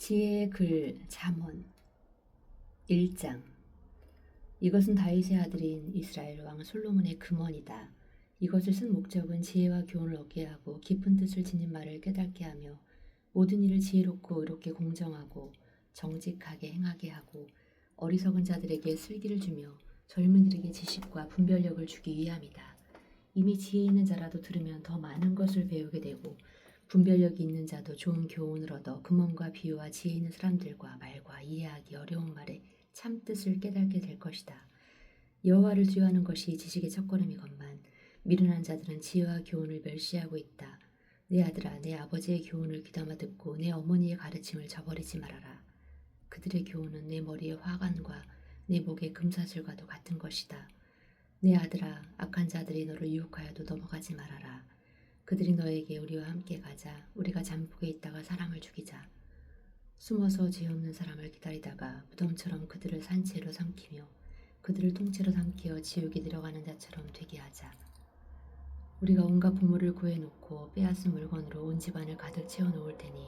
지혜의 글 잠언 1장. 이것은 다윗의 아들인 이스라엘 왕 솔로몬의 금원이다. 이것을 쓴 목적은 지혜와 교훈을 얻게 하고 깊은 뜻을 지닌 말을 깨닫게 하며 모든 일을 지혜롭고 의롭게 공정하고 정직하게 행하게 하고 어리석은 자들에게 슬기를 주며 젊은이들에게 지식과 분별력을 주기 위함이다. 이미 지혜 있는 자라도 들으면 더 많은 것을 배우게 되고 분별력이 있는 자도 좋은 교훈을 얻어 금언과 비유와 지혜 있는 사람들과 말과 이해하기 어려운 말의 참뜻을 깨닫게 될 것이다. 여호와를 두려워하는 것이 지식의 첫걸음이건만 미련한 자들은 지혜와 교훈을 멸시하고 있다. 내 아들아, 내 아버지의 교훈을 귀담아 듣고 내 어머니의 가르침을 저버리지 말아라. 그들의 교훈은 내 머리의 화관과 내 목의 금사슬과도 같은 것이다. 내 아들아, 악한 자들이 너를 유혹하여도 넘어가지 말아라. 그들이 너에게 우리와 함께 가자. 우리가 잠복에 있다가 사람을 죽이자. 숨어서 죄 없는 사람을 기다리다가 무덤처럼 그들을 산채로 삼키며 그들을 통째로 삼키어 지옥에 들어가는 자처럼 되게 하자. 우리가 온갖 보물을 구해놓고 빼앗은 물건으로 온 집안을 가득 채워놓을 테니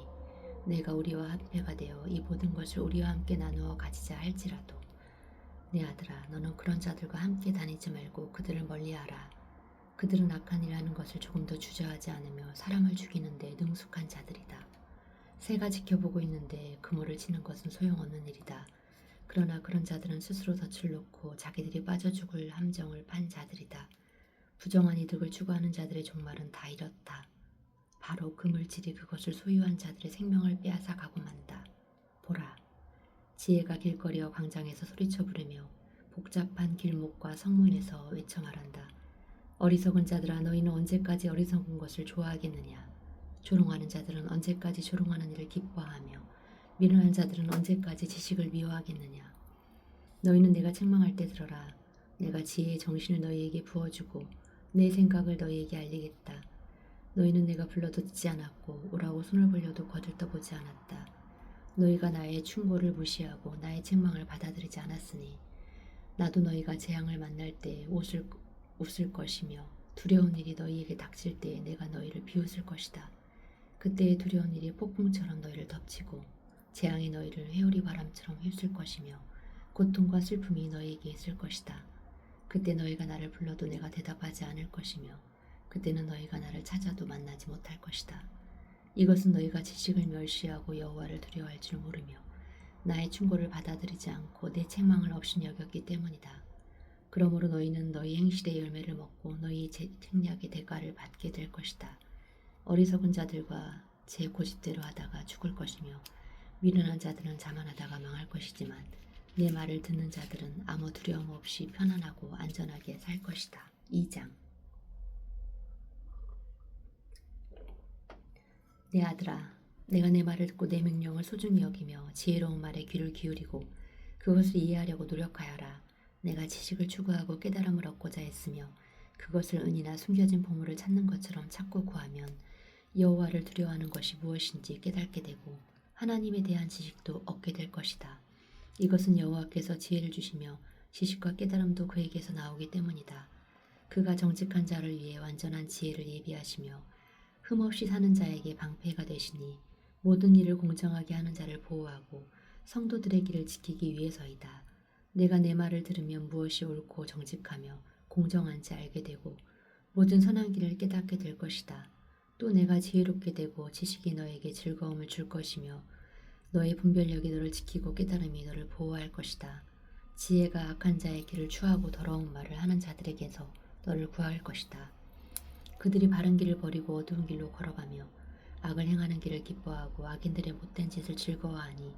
내가 우리와 합해가 되어 이 모든 것을 우리와 함께 나누어 가지자 할지라도 내 아들아, 너는 그런 자들과 함께 다니지 말고 그들을 멀리하라. 그들은 악한 일 하는 것을 조금 더 주저하지 않으며 사람을 죽이는 데 능숙한 자들이다. 새가 지켜보고 있는데 그물을 치는 것은 소용없는 일이다. 그러나 그런 자들은 스스로 덫을 놓고 자기들이 빠져 죽을 함정을 판 자들이다. 부정한 이득을 추구하는 자들의 종말은 다 이렇다. 바로 그 물질이 그것을 소유한 자들의 생명을 빼앗아 가고 만다. 보라, 지혜가 길거리와 광장에서 소리쳐 부르며 복잡한 길목과 성문에서 외쳐 말한다. 어리석은 자들아, 너희는 언제까지 어리석은 것을 좋아하겠느냐? 조롱하는 자들은 언제까지 조롱하는 일을 기뻐하며 미련한 자들은 언제까지 지식을 미워하겠느냐? 너희는 내가 책망할 때 들어라. 내가 지혜의 정신을 너희에게 부어주고 내 생각을 너희에게 알리겠다. 너희는 내가 불러도 듣지 않았고 오라고 손을 벌려도 거들떠보지 않았다. 너희가 나의 충고를 무시하고 나의 책망을 받아들이지 않았으니 나도 너희가 재앙을 만날 때 웃을 것이며 두려운 일이 너희에게 닥칠 때에 내가 너희를 비웃을 것이다. 그때의 두려운 일이 폭풍처럼 너희를 덮치고 재앙이 너희를 회오리 바람처럼 휩쓸 것이며 고통과 슬픔이 너희에게 있을 것이다. 그때 너희가 나를 불러도 내가 대답하지 않을 것이며 그때는 너희가 나를 찾아도 만나지 못할 것이다. 이것은 너희가 지식을 멸시하고 여호와를 두려워할 줄 모르며 나의 충고를 받아들이지 않고 내 책망을 없이 여겼기 때문이다. 그러므로 너희는 너희 행실의 열매를 먹고 너희 책략의 대가를 받게 될 것이다. 어리석은 자들과 제 고집대로 하다가 죽을 것이며 미련한 자들은 자만하다가 망할 것이지만 내 말을 듣는 자들은 아무 두려움 없이 편안하고 안전하게 살 것이다. 2장. 내 아들아, 내가 내 말을 듣고 내 명령을 소중히 여기며 지혜로운 말에 귀를 기울이고 그것을 이해하려고 노력하여라. 내가 지식을 추구하고 깨달음을 얻고자 했으며 그것을 은이나 숨겨진 보물을 찾는 것처럼 찾고 구하면 여호와를 두려워하는 것이 무엇인지 깨닫게 되고 하나님에 대한 지식도 얻게 될 것이다. 이것은 여호와께서 지혜를 주시며 지식과 깨달음도 그에게서 나오기 때문이다. 그가 정직한 자를 위해 완전한 지혜를 예비하시며 흠없이 사는 자에게 방패가 되시니 모든 일을 공정하게 하는 자를 보호하고 성도들의 길을 지키기 위해서이다. 내가 내 말을 들으면 무엇이 옳고 정직하며 공정한지 알게 되고 모든 선한 길을 깨닫게 될 것이다. 또 내가 지혜롭게 되고 지식이 너에게 즐거움을 줄 것이며 너의 분별력이 너를 지키고 깨달음이 너를 보호할 것이다. 지혜가 악한 자의 길을 추하고 더러운 말을 하는 자들에게서 너를 구할 것이다. 그들이 바른 길을 버리고 어두운 길로 걸어가며 악을 행하는 길을 기뻐하고 악인들의 못된 짓을 즐거워하니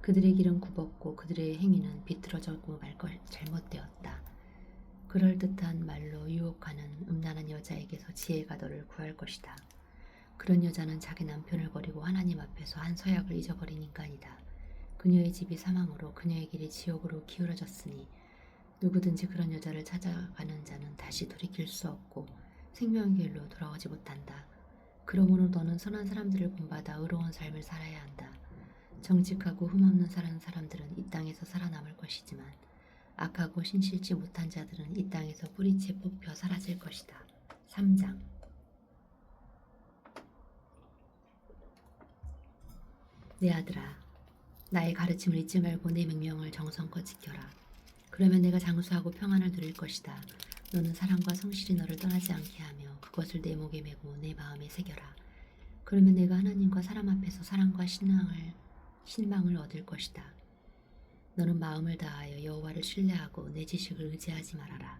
그들의 길은 굽었고 그들의 행위는 비뚤어졌고 잘못되었다. 그럴듯한 말로 유혹하는 음란한 여자에게서 지혜가 너를 구할 것이다. 그런 여자는 자기 남편을 버리고 하나님 앞에서 한 서약을 잊어버린 인간이다. 그녀의 집이 사망으로 그녀의 길이 지옥으로 기울어졌으니 누구든지 그런 여자를 찾아가는 자는 다시 돌이킬 수 없고 생명의 길로 돌아오지 못한다. 그러므로 너는 선한 사람들을 본받아 의로운 삶을 살아야 한다. 정직하고 흠없는 사람들은 이 땅에서 살아남을 것이지만 악하고 신실지 못한 자들은 이 땅에서 뿌리채 뽑혀 사라질 것이다. 3장. 내 아들아, 나의 가르침을 잊지 말고 내 명령을 정성껏 지켜라. 그러면 내가 장수하고 평안을 누릴 것이다. 너는 사랑과 성실이 너를 떠나지 않게 하며 그것을 내 목에 메고 내 마음에 새겨라. 그러면 내가 하나님과 사람 앞에서 사랑과 신망을 얻을 것이다. 너는 마음을 다하여 여호와를 신뢰하고 내 지식을 의지하지 말아라.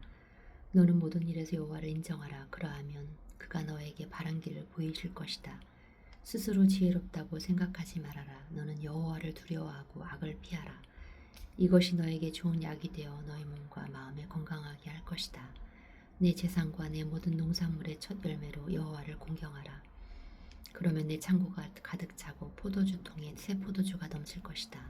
너는 모든 일에서 여호와를 인정하라. 그러하면 그가 너에게 바른 길을 보이실 것이다. 스스로 지혜롭다고 생각하지 말아라. 너는 여호와를 두려워하고 악을 피하라. 이것이 너에게 좋은 약이 되어 너희 몸과 마음에 건강하게 할 것이다. 내 재산과 내 모든 농산물의 첫 열매로 여호와를 공경하라. 그러면 내 창고가 가득 차고 포도주 통에 새 포도주가 넘칠 것이다.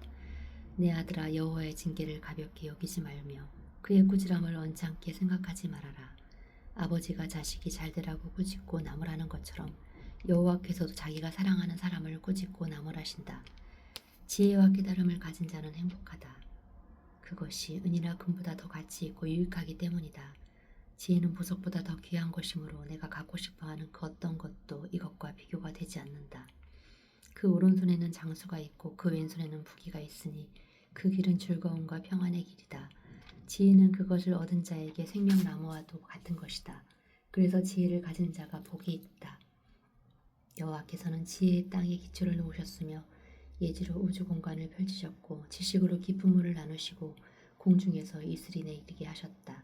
내 아들아, 여호와의 징계를 가볍게 여기지 말며 그의 꾸지람을 언짢게 생각하지 말아라. 아버지가 자식이 잘되라고 꾸짖고 나무라는 것처럼 여호와께서도 자기가 사랑하는 사람을 꾸짖고 나무라신다. 지혜와 깨달음을 가진 자는 행복하다. 그것이 은이나 금보다 더 가치 있고 유익하기 때문이다. 지혜는 보석보다 더 귀한 것이므로 내가 갖고 싶어하는 그 어떤 것도 이것과 비교가 되지 않는다. 그 오른손에는 장수가 있고 그 왼손에는 부귀가 있으니 그 길은 즐거움과 평안의 길이다. 지혜는 그것을 얻은 자에게 생명나무와도 같은 것이다. 그래서 지혜를 가진 자가 복이 있다. 여호와께서는 지혜의 땅에 기초를 놓으셨으며 예지로 우주 공간을 펼치셨고 지식으로 깊은 물을 나누시고 공중에서 이슬이 내리게 하셨다.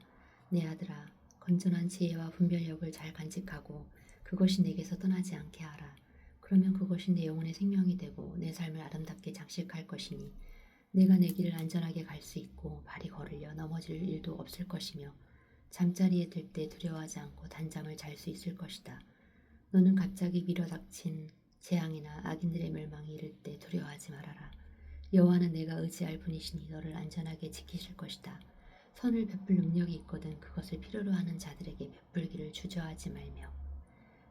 내 아들아, 건전한 지혜와 분별력을 잘 간직하고 그것이 내게서 떠나지 않게 하라. 그러면 그것이 내 영혼의 생명이 되고 내 삶을 아름답게 장식할 것이니 내가 내 길을 안전하게 갈 수 있고 발이 거르려 넘어질 일도 없을 것이며 잠자리에 들 때 두려워하지 않고 단잠을 잘 수 있을 것이다. 너는 갑자기 밀어닥친 재앙이나 악인들의 멸망이 이를 때 두려워하지 말아라. 여호와는 내가 의지할 분이시니 너를 안전하게 지키실 것이다. 선을 베풀 능력이 있거든 그것을 필요로 하는 자들에게 베풀기를 주저하지 말며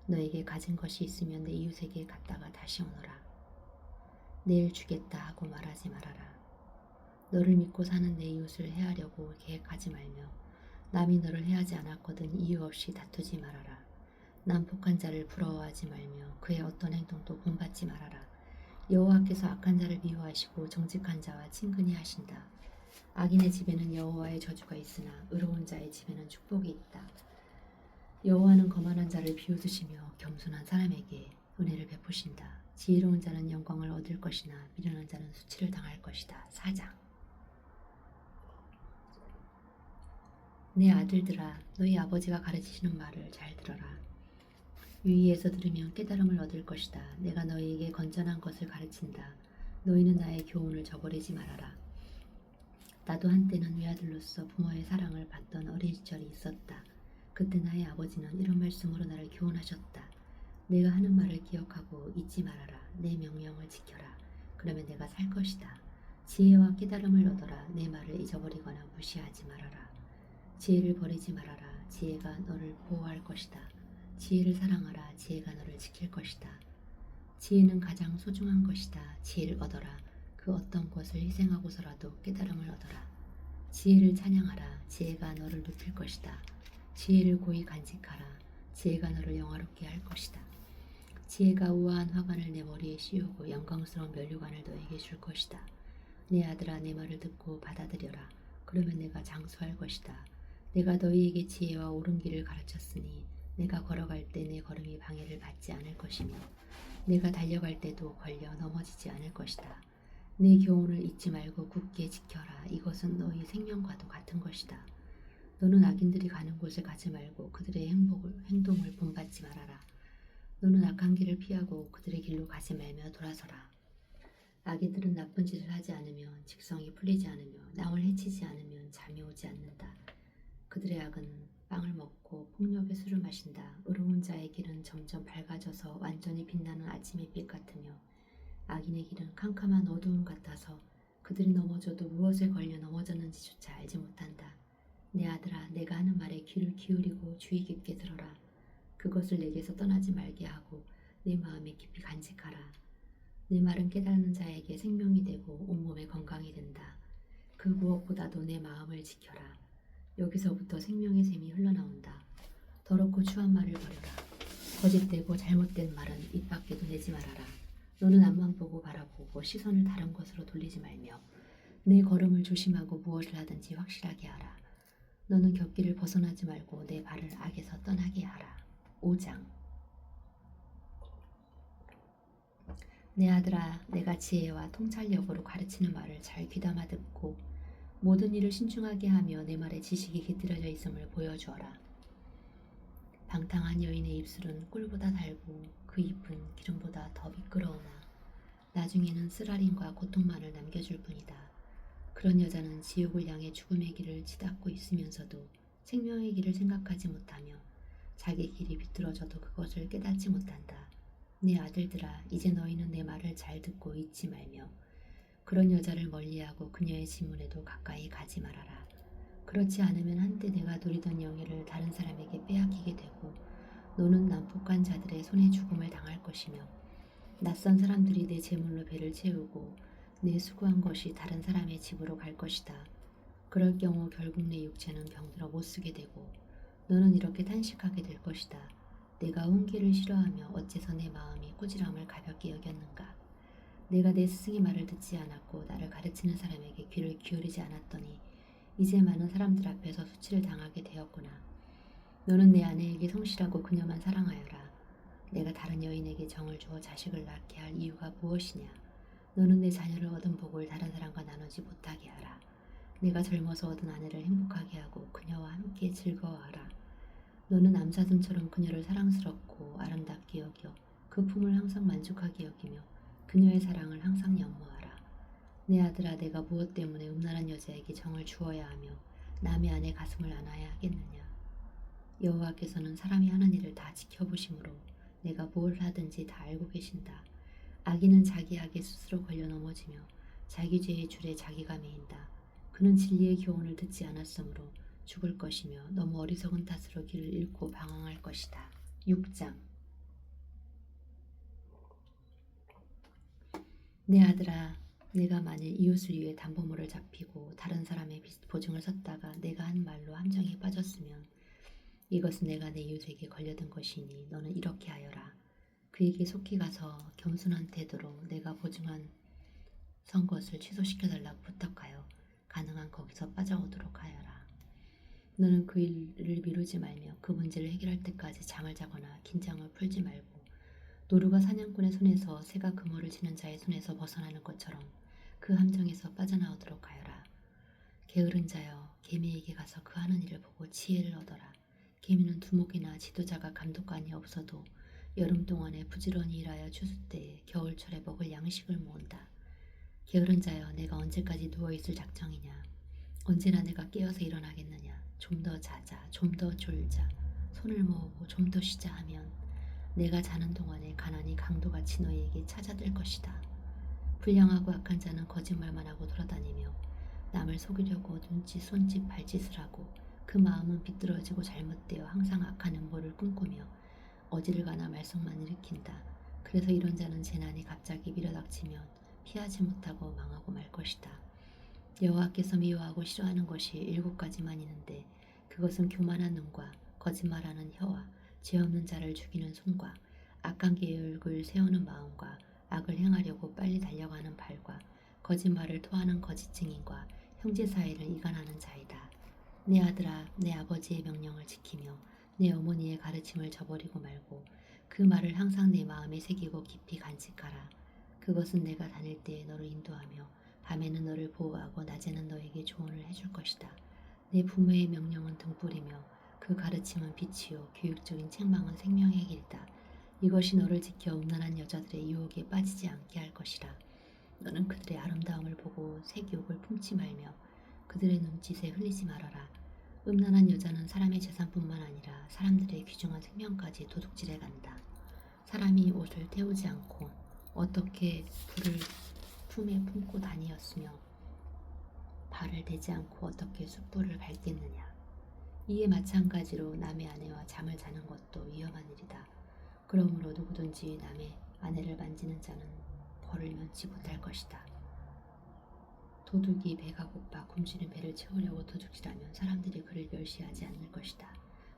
너에게 가진 것이 있으면 내 이웃에게 갖다가 다시 오너라. 내일 주겠다 하고 말하지 말아라. 너를 믿고 사는 내 이웃을 해하려고 계획하지 말며 남이 너를 해하지 않았거든 이유 없이 다투지 말아라. 난폭한 자를 부러워하지 말며 그의 어떤 행동도 본받지 말아라. 여호와께서 악한 자를 미워하시고 정직한 자와 친근히 하신다. 악인의 집에는 여호와의 저주가 있으나 의로운 자의 집에는 축복이 있다. 여호와는 거만한 자를 비웃으시며 겸손한 사람에게 은혜를 베푸신다. 지혜로운 자는 영광을 얻을 것이나 미련한 자는 수치를 당할 것이다. 4장. 내 아들들아, 너희 아버지가 가르치시는 말을 잘 들어라. 유의해서 들으면 깨달음을 얻을 것이다. 내가 너희에게 건전한 것을 가르친다. 너희는 나의 교훈을 저버리지 말아라. 나도 한때는 외아들로서 부모의 사랑을 받던 어린 시절이 있었다. 그때 나의 아버지는 이런 말씀으로 나를 교훈하셨다. 내가 하는 말을 기억하고 잊지 말아라. 내 명령을 지켜라. 그러면 내가 살 것이다. 지혜와 깨달음을 얻어라. 내 말을 잊어버리거나 무시하지 말아라. 지혜를 버리지 말아라. 지혜가 너를 보호할 것이다. 지혜를 사랑하라. 지혜가 너를 지킬 것이다. 지혜는 가장 소중한 것이다. 지혜를 얻어라. 그 어떤 것을 희생하고서라도 깨달음을 얻어라. 지혜를 찬양하라. 지혜가 너를 높일 것이다. 지혜를 고이 간직하라. 지혜가 너를 영화롭게 할 것이다. 지혜가 우아한 화관을 내 머리에 씌우고 영광스러운 면류관을 너에게 줄 것이다. 내 아들아, 내 말을 듣고 받아들여라. 그러면 내가 장수할 것이다. 내가 너희에게 지혜와 옳은 길을 가르쳤으니 내가 걸어갈 때 내 걸음이 방해를 받지 않을 것이며 내가 달려갈 때도 걸려 넘어지지 않을 것이다. 내 교훈을 잊지 말고 굳게 지켜라. 이것은 너희 생명과도 같은 것이다. 너는 악인들이 가는 곳을 가지 말고 그들의 행동을 본받지 말아라. 너는 악한 길을 피하고 그들의 길로 가지 말며 돌아서라. 악인들은 나쁜 짓을 하지 않으면 직성이 풀리지 않으며 남을 해치지 않으면 잠이 오지 않는다. 그들의 악은 빵을 먹고 폭력의 술을 마신다. 의로운 자의 길은 점점 밝아져서 완전히 빛나는 아침의 빛 같으며 악인의 길은 캄캄한 어두움 같아서 그들이 넘어져도 무엇에 걸려 넘어졌는지조차 알지 못한다. 내 아들아, 내가 하는 말에 귀를 기울이고 주의 깊게 들어라. 그것을 내게서 떠나지 말게 하고 내 마음에 깊이 간직하라. 내 말은 깨닫는 자에게 생명이 되고 온몸에 건강이 된다. 그 무엇보다도 내 마음을 지켜라. 여기서부터 생명의 샘이 흘러나온다. 더럽고 추한 말을 버려라. 거짓되고 잘못된 말은 입 밖에도 내지 말아라. 너는 앞만 보고 바라보고 시선을 다른 곳으로 돌리지 말며 내 걸음을 조심하고 무엇을 하든지 확실하게 하라. 너는 곁길을 벗어나지 말고 내 발을 악에서 떠나게 하라. 5장. 내 아들아, 내가 지혜와 통찰력으로 가르치는 말을 잘 귀담아 듣고 모든 일을 신중하게 하며 내 말에 지식이 깃들여져 있음을 보여주어라. 방탕한 여인의 입술은 꿀보다 달고 그 입은 기름보다 더 미끄러우나 나중에는 쓰라림과 고통만을 남겨줄 뿐이다. 그런 여자는 지옥을 향해 죽음의 길을 치닫고 있으면서도 생명의 길을 생각하지 못하며 자기 길이 비뚤어져도 그것을 깨닫지 못한다. 내 아들들아, 이제 너희는 내 말을 잘 듣고 잊지 말며 그런 여자를 멀리하고 그녀의 지문에도 가까이 가지 말아라. 그렇지 않으면 한때 내가 누리던 영예를 다른 사람에게 빼앗기게 되고 너는 난폭한 자들의 손에 죽음을 당할 것이며 낯선 사람들이 내 재물로 배를 채우고 내 수고한 것이 다른 사람의 집으로 갈 것이다. 그럴 경우 결국 내 육체는 병들어 못쓰게 되고 너는 이렇게 탄식하게 될 것이다. 내가 훈계를 싫어하며 어째서 내 마음이 꾸지람을 가볍게 여겼는가. 내가 내 스승의 말을 듣지 않았고 나를 가르치는 사람에게 귀를 기울이지 않았더니 이제 많은 사람들 앞에서 수치를 당하게 되었구나. 너는 내 아내에게 성실하고 그녀만 사랑하여라. 내가 다른 여인에게 정을 주어 자식을 낳게 할 이유가 무엇이냐. 너는 내 자녀를 얻은 복을 다른 사람과 나누지 못하게 하라. 내가 젊어서 얻은 아내를 행복하게 하고 그녀와 함께 즐거워하라. 너는 암사슴처럼 그녀를 사랑스럽고 아름답게 여겨 그 품을 항상 만족하게 여기며 그녀의 사랑을 항상 연모하라. 내 아들아, 내가 무엇 때문에 음란한 여자에게 정을 주어야 하며 남의 아내 가슴을 안아야 하겠느냐. 여호와께서는 사람이 하는 일을 다 지켜보심으로 내가 뭘 하든지 다 알고 계신다. 악인은 자기 악에 스스로 걸려 넘어지며 자기 죄의 줄에 자기가 매인다. 그는 진리의 교훈을 듣지 않았으므로 죽을 것이며 너무 어리석은 탓으로 길을 잃고 방황할 것이다. 6장. 내 아들아, 내가 만일 이웃을 위해 담보물을 잡히고 다른 사람의 보증을 섰다가 내가 한 말로 함정에 빠졌으면 이것은 내가 내 이웃에게 걸려든 것이니 너는 이렇게 하여라. 그에게 속히 가서 겸손한 태도로 내가 보증한 선 것을 취소시켜달라고 부탁하여 가능한 거기서 빠져오도록 하여라. 너는 그 일을 미루지 말며 그 문제를 해결할 때까지 잠을 자거나 긴장을 풀지 말고 노루가 사냥꾼의 손에서 새가 그물을 치는 자의 손에서 벗어나는 것처럼 그 함정에서 빠져나오도록 하여라. 게으른 자여, 개미에게 가서 그 하는 일을 보고 지혜를 얻어라. 개미는 두목이나 지도자가 감독관이 없어도 여름 동안에 부지런히 일하여 추수 때에 겨울철에 먹을 양식을 모은다. 게으른 자여, 내가 언제까지 누워있을 작정이냐. 언제나 내가 깨어서 일어나겠느냐. 좀 더 자자, 좀 더 졸자, 손을 모으고 좀 더 쉬자 하면 내가 자는 동안에 가난이 강도같이 너희에게 찾아들 것이다. 불량하고 악한 자는 거짓말만 하고 돌아다니며 남을 속이려고 눈짓, 손짓, 발짓을 하고 그 마음은 비뚤어지고 잘못되어 항상 악한 음보를 꿈꾸며 어디를 가나 말썽만 일으킨다. 그래서 이런 자는 재난이 갑자기 밀어닥치면 피하지 못하고 망하고 말 것이다. 여호와께서 미워하고 싫어하는 것이 7가지만 있는데 그것은 교만한 눈과 거짓말하는 혀와 죄 없는 자를 죽이는 손과 악한 계획을 세우는 마음과 악을 행하려고 빨리 달려가는 발과 거짓말을 토하는 거짓 증인과 형제 사이를 이간하는 자이다. 내 아들아, 내 아버지의 명령을 지키며 내 어머니의 가르침을 저버리고 말고 그 말을 항상 내 마음에 새기고 깊이 간직하라. 그것은 내가 다닐 때에 너를 인도하며 밤에는 너를 보호하고 낮에는 너에게 조언을 해줄 것이다. 내 부모의 명령은 등불이며 그 가르침은 빛이요 교육적인 책망은 생명의 길이다. 이것이 너를 지켜 음란한 여자들의 유혹에 빠지지 않게 할 것이라. 너는 그들의 아름다움을 보고 색욕을 품지 말며 그들의 눈짓에 흘리지 말아라. 음란한 여자는 사람의 재산뿐만 아니라 사람들의 귀중한 생명까지 도둑질해 간다. 사람이 옷을 태우지 않고 어떻게 불을 품에 품고 다니었으며 발을 대지 않고 어떻게 숯불을 밝겠느냐. 이에 마찬가지로 남의 아내와 잠을 자는 것도 위험한 일이다. 그러므로 누구든지 남의 아내를 만지는 자는 벌을 면치 못할 것이다. 도둑이 배가 고파 굶주린 배를 채우려고 도둑질하면 사람들이 그를 멸시하지 않을 것이다.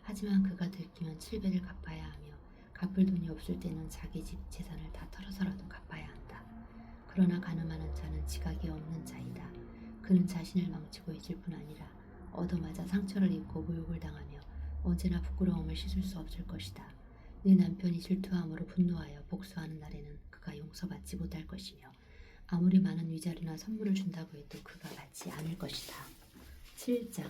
하지만 그가 들키면 7배를 갚아야 하며 갚을 돈이 없을 때는 자기 집 재산을 다 털어서라도 갚아야 한다. 그러나 가늠하는 자는 지각이 없는 자이다. 그는 자신을 망치고 있을 뿐 아니라 얻어맞아 상처를 입고 모욕을 당하며 언제나 부끄러움을 씻을 수 없을 것이다. 내 남편이 질투함으로 분노하여 복수하는 날에는 그가 용서받지 못할 것이며 아무리 많은 위자료나 선물을 준다고 해도 그가 받지 않을 것이다. 7장.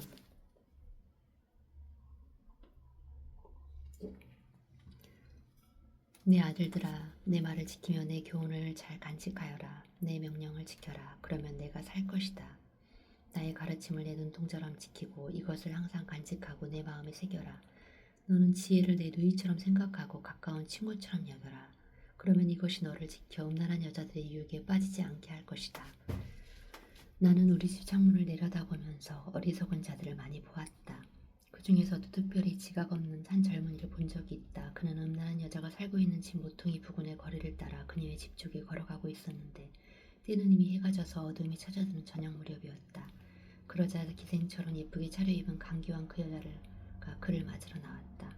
내 아들들아, 내 말을 지키며 내 교훈을 잘 간직하여라. 내 명령을 지켜라. 그러면 내가 살 것이다. 나의 가르침을 내 눈동자처럼 지키고 이것을 항상 간직하고 내 마음에 새겨라. 너는 지혜를 내 누이처럼 생각하고 가까운 친구처럼 여겨라. 그러면 이것이 너를 지켜 음란한 여자들의 유혹에 빠지지 않게 할 것이다. 나는 우리 집 창문을 내려다보면서 어리석은 자들을 많이 보았다. 그 중에서도 특별히 지각 없는 한 젊은이를 본 적이 있다. 그는 음란한 여자가 살고 있는 집 모퉁이 부근의 거리를 따라 그녀의 집 쪽에 걸어가고 있었는데 때는 이미 해가 져서 어둠이 찾아드는 저녁 무렵이었다. 그러자 기생처럼 예쁘게 차려입은 강기왕 그 여자가 그를 맞으러 나왔다.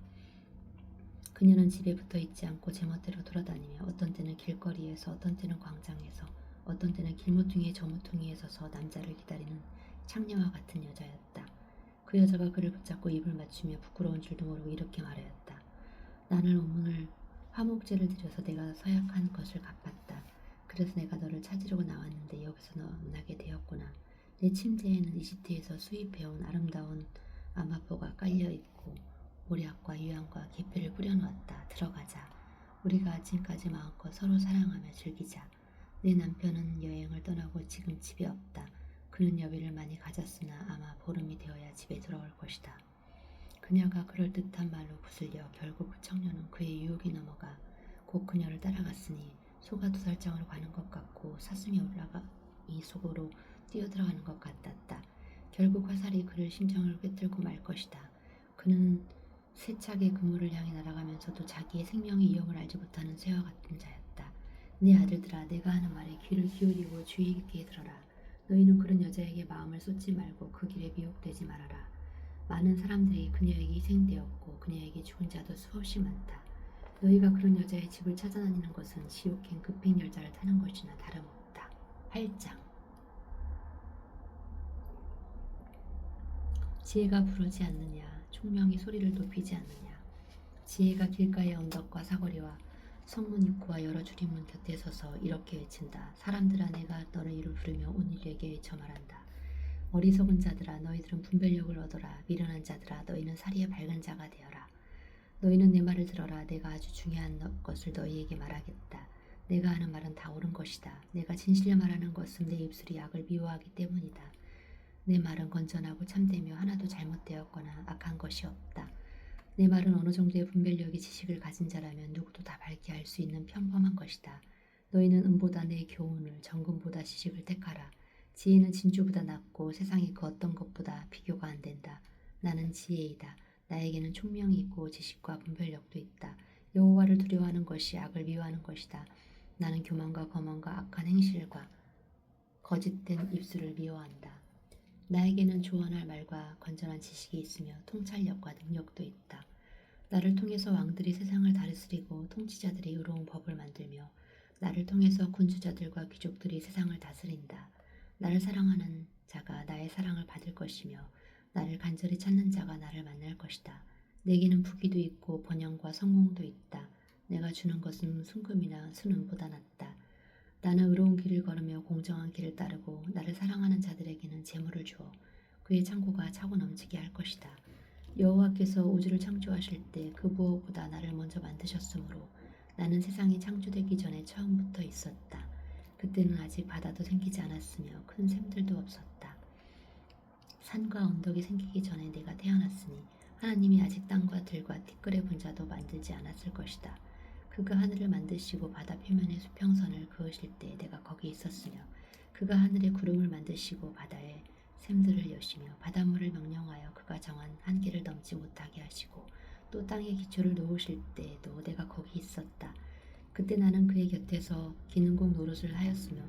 그녀는 집에 붙어있지 않고 제멋대로 돌아다니며 어떤 때는 길거리에서 어떤 때는 광장에서 어떤 때는 길모퉁이의 저모퉁이에 서서 남자를 기다리는 창녀와 같은 여자였다. 그 여자가 그를 붙잡고 입을 맞추며 부끄러운 줄도 모르고 이렇게 말하였다. 나는 오늘 화목제를 드려서 내가 서약한 것을 갚았다. 그래서 내가 너를 찾으려고 나왔는데 여기서 너 만나게 되었구나. 내 침대에는 이집트에서 수입해온 아름다운 아마포가 깔려있고 모략과 유향과 계피를 뿌려놓았다. 들어가자. 우리가 아침까지 마음껏 서로 사랑하며 즐기자. 내 남편은 여행을 떠나고 지금 집에 없다. 그는 여비를 많이 가졌으나 아마 보름이 되어야 집에 돌아올 것이다. 그녀가 그럴듯한 말로 부슬려 결국 그 청년은 그의 유혹에 넘어가 곧 그녀를 따라갔으니 소가 2살장으로 가는 것 같고 사슴이 올라가 이 속으로 뛰어들어가는 것 같았다. 결국 화살이 그를 심장을 꿰뚫고 말 것이다. 그는 세차게 그물을 향해 날아가면서도 자기의 생명의 위험을 알지 못하는 새와 같은 자였다. 내 아들들아, 내가 하는 말에 귀를 기울이고 주의 깊게 들어라. 너희는 그런 여자에게 마음을 쏟지 말고 그 길에 미혹되지 말아라. 많은 사람들이 그녀에게 희생되었고 그녀에게 죽은 자도 수없이 많다. 너희가 그런 여자의 집을 찾아다니는 것은 지옥행 급행열차를 타는 것이나 다름없다. 8장. 지혜가 부르지 않느냐, 총명이 소리를 높이지 않느냐. 지혜가 길가의 언덕과 사거리와 성문 입구와 여러 출입문 곁에 서서 이렇게 외친다. 사람들아, 내가 너를 이를 부르며 오늘에게 외쳐 말한다. 어리석은 자들아, 너희들은 분별력을 얻어라. 미련한 자들아, 너희는 사리에 밝은 자가 되어라. 너희는 내 말을 들어라. 내가 아주 중요한 것을 너희에게 말하겠다. 내가 하는 말은 다 옳은 것이다. 내가 진실을 말하는 것은 내 입술이 악을 미워하기 때문이다. 내 말은 건전하고 참되며 하나도 잘못되었거나 악한 것이 없다. 내 말은 어느 정도의 분별력이 지식을 가진 자라면 누구도 다 밝게 알 수 있는 평범한 것이다. 너희는 은보다 내 교훈을, 정금보다 지식을 택하라. 지혜는 진주보다 낫고 세상의 그 어떤 것보다 비교가 안 된다. 나는 지혜이다. 나에게는 총명이 있고 지식과 분별력도 있다. 여호와를 두려워하는 것이 악을 미워하는 것이다. 나는 교만과 거만과 악한 행실과 거짓된 입술을 미워한다. 나에게는 조언할 말과 건전한 지식이 있으며 통찰력과 능력도 있다. 나를 통해서 왕들이 세상을 다스리고 통치자들이 의로운 법을 만들며 나를 통해서 군주자들과 귀족들이 세상을 다스린다. 나를 사랑하는 자가 나의 사랑을 받을 것이며 나를 간절히 찾는 자가 나를 만날 것이다. 내게는 부귀도 있고 번영과 성공도 있다. 내가 주는 것은 순금이나 순은보다 낫다. 나는 의로운 길을 걸으며 공정한 길을 따르고 나를 사랑하는 자들에게는 재물을 주어 그의 창고가 차고 넘치게 할 것이다. 여호와께서 우주를 창조하실 때 그 무엇보다 나를 먼저 만드셨으므로 나는 세상이 창조되기 전에 처음부터 있었다. 그때는 아직 바다도 생기지 않았으며 큰 샘들도 없었다. 산과 언덕이 생기기 전에 내가 태어났으니 하나님이 아직 땅과 들과 티끌의 분자도 만들지 않았을 것이다. 그가 하늘을 만드시고 바다 표면에 수평선을 그으실 때 내가 거기 있었으며 그가 하늘에 구름을 만드시고 바다에 샘들을 여시며 바닷물을 명령하여 그가 정한 한계를 넘지 못하게 하시고 또 땅에 기초를 놓으실 때에도 내가 거기 있었다. 그때 나는 그의 곁에서 기능공 노릇을 하였으며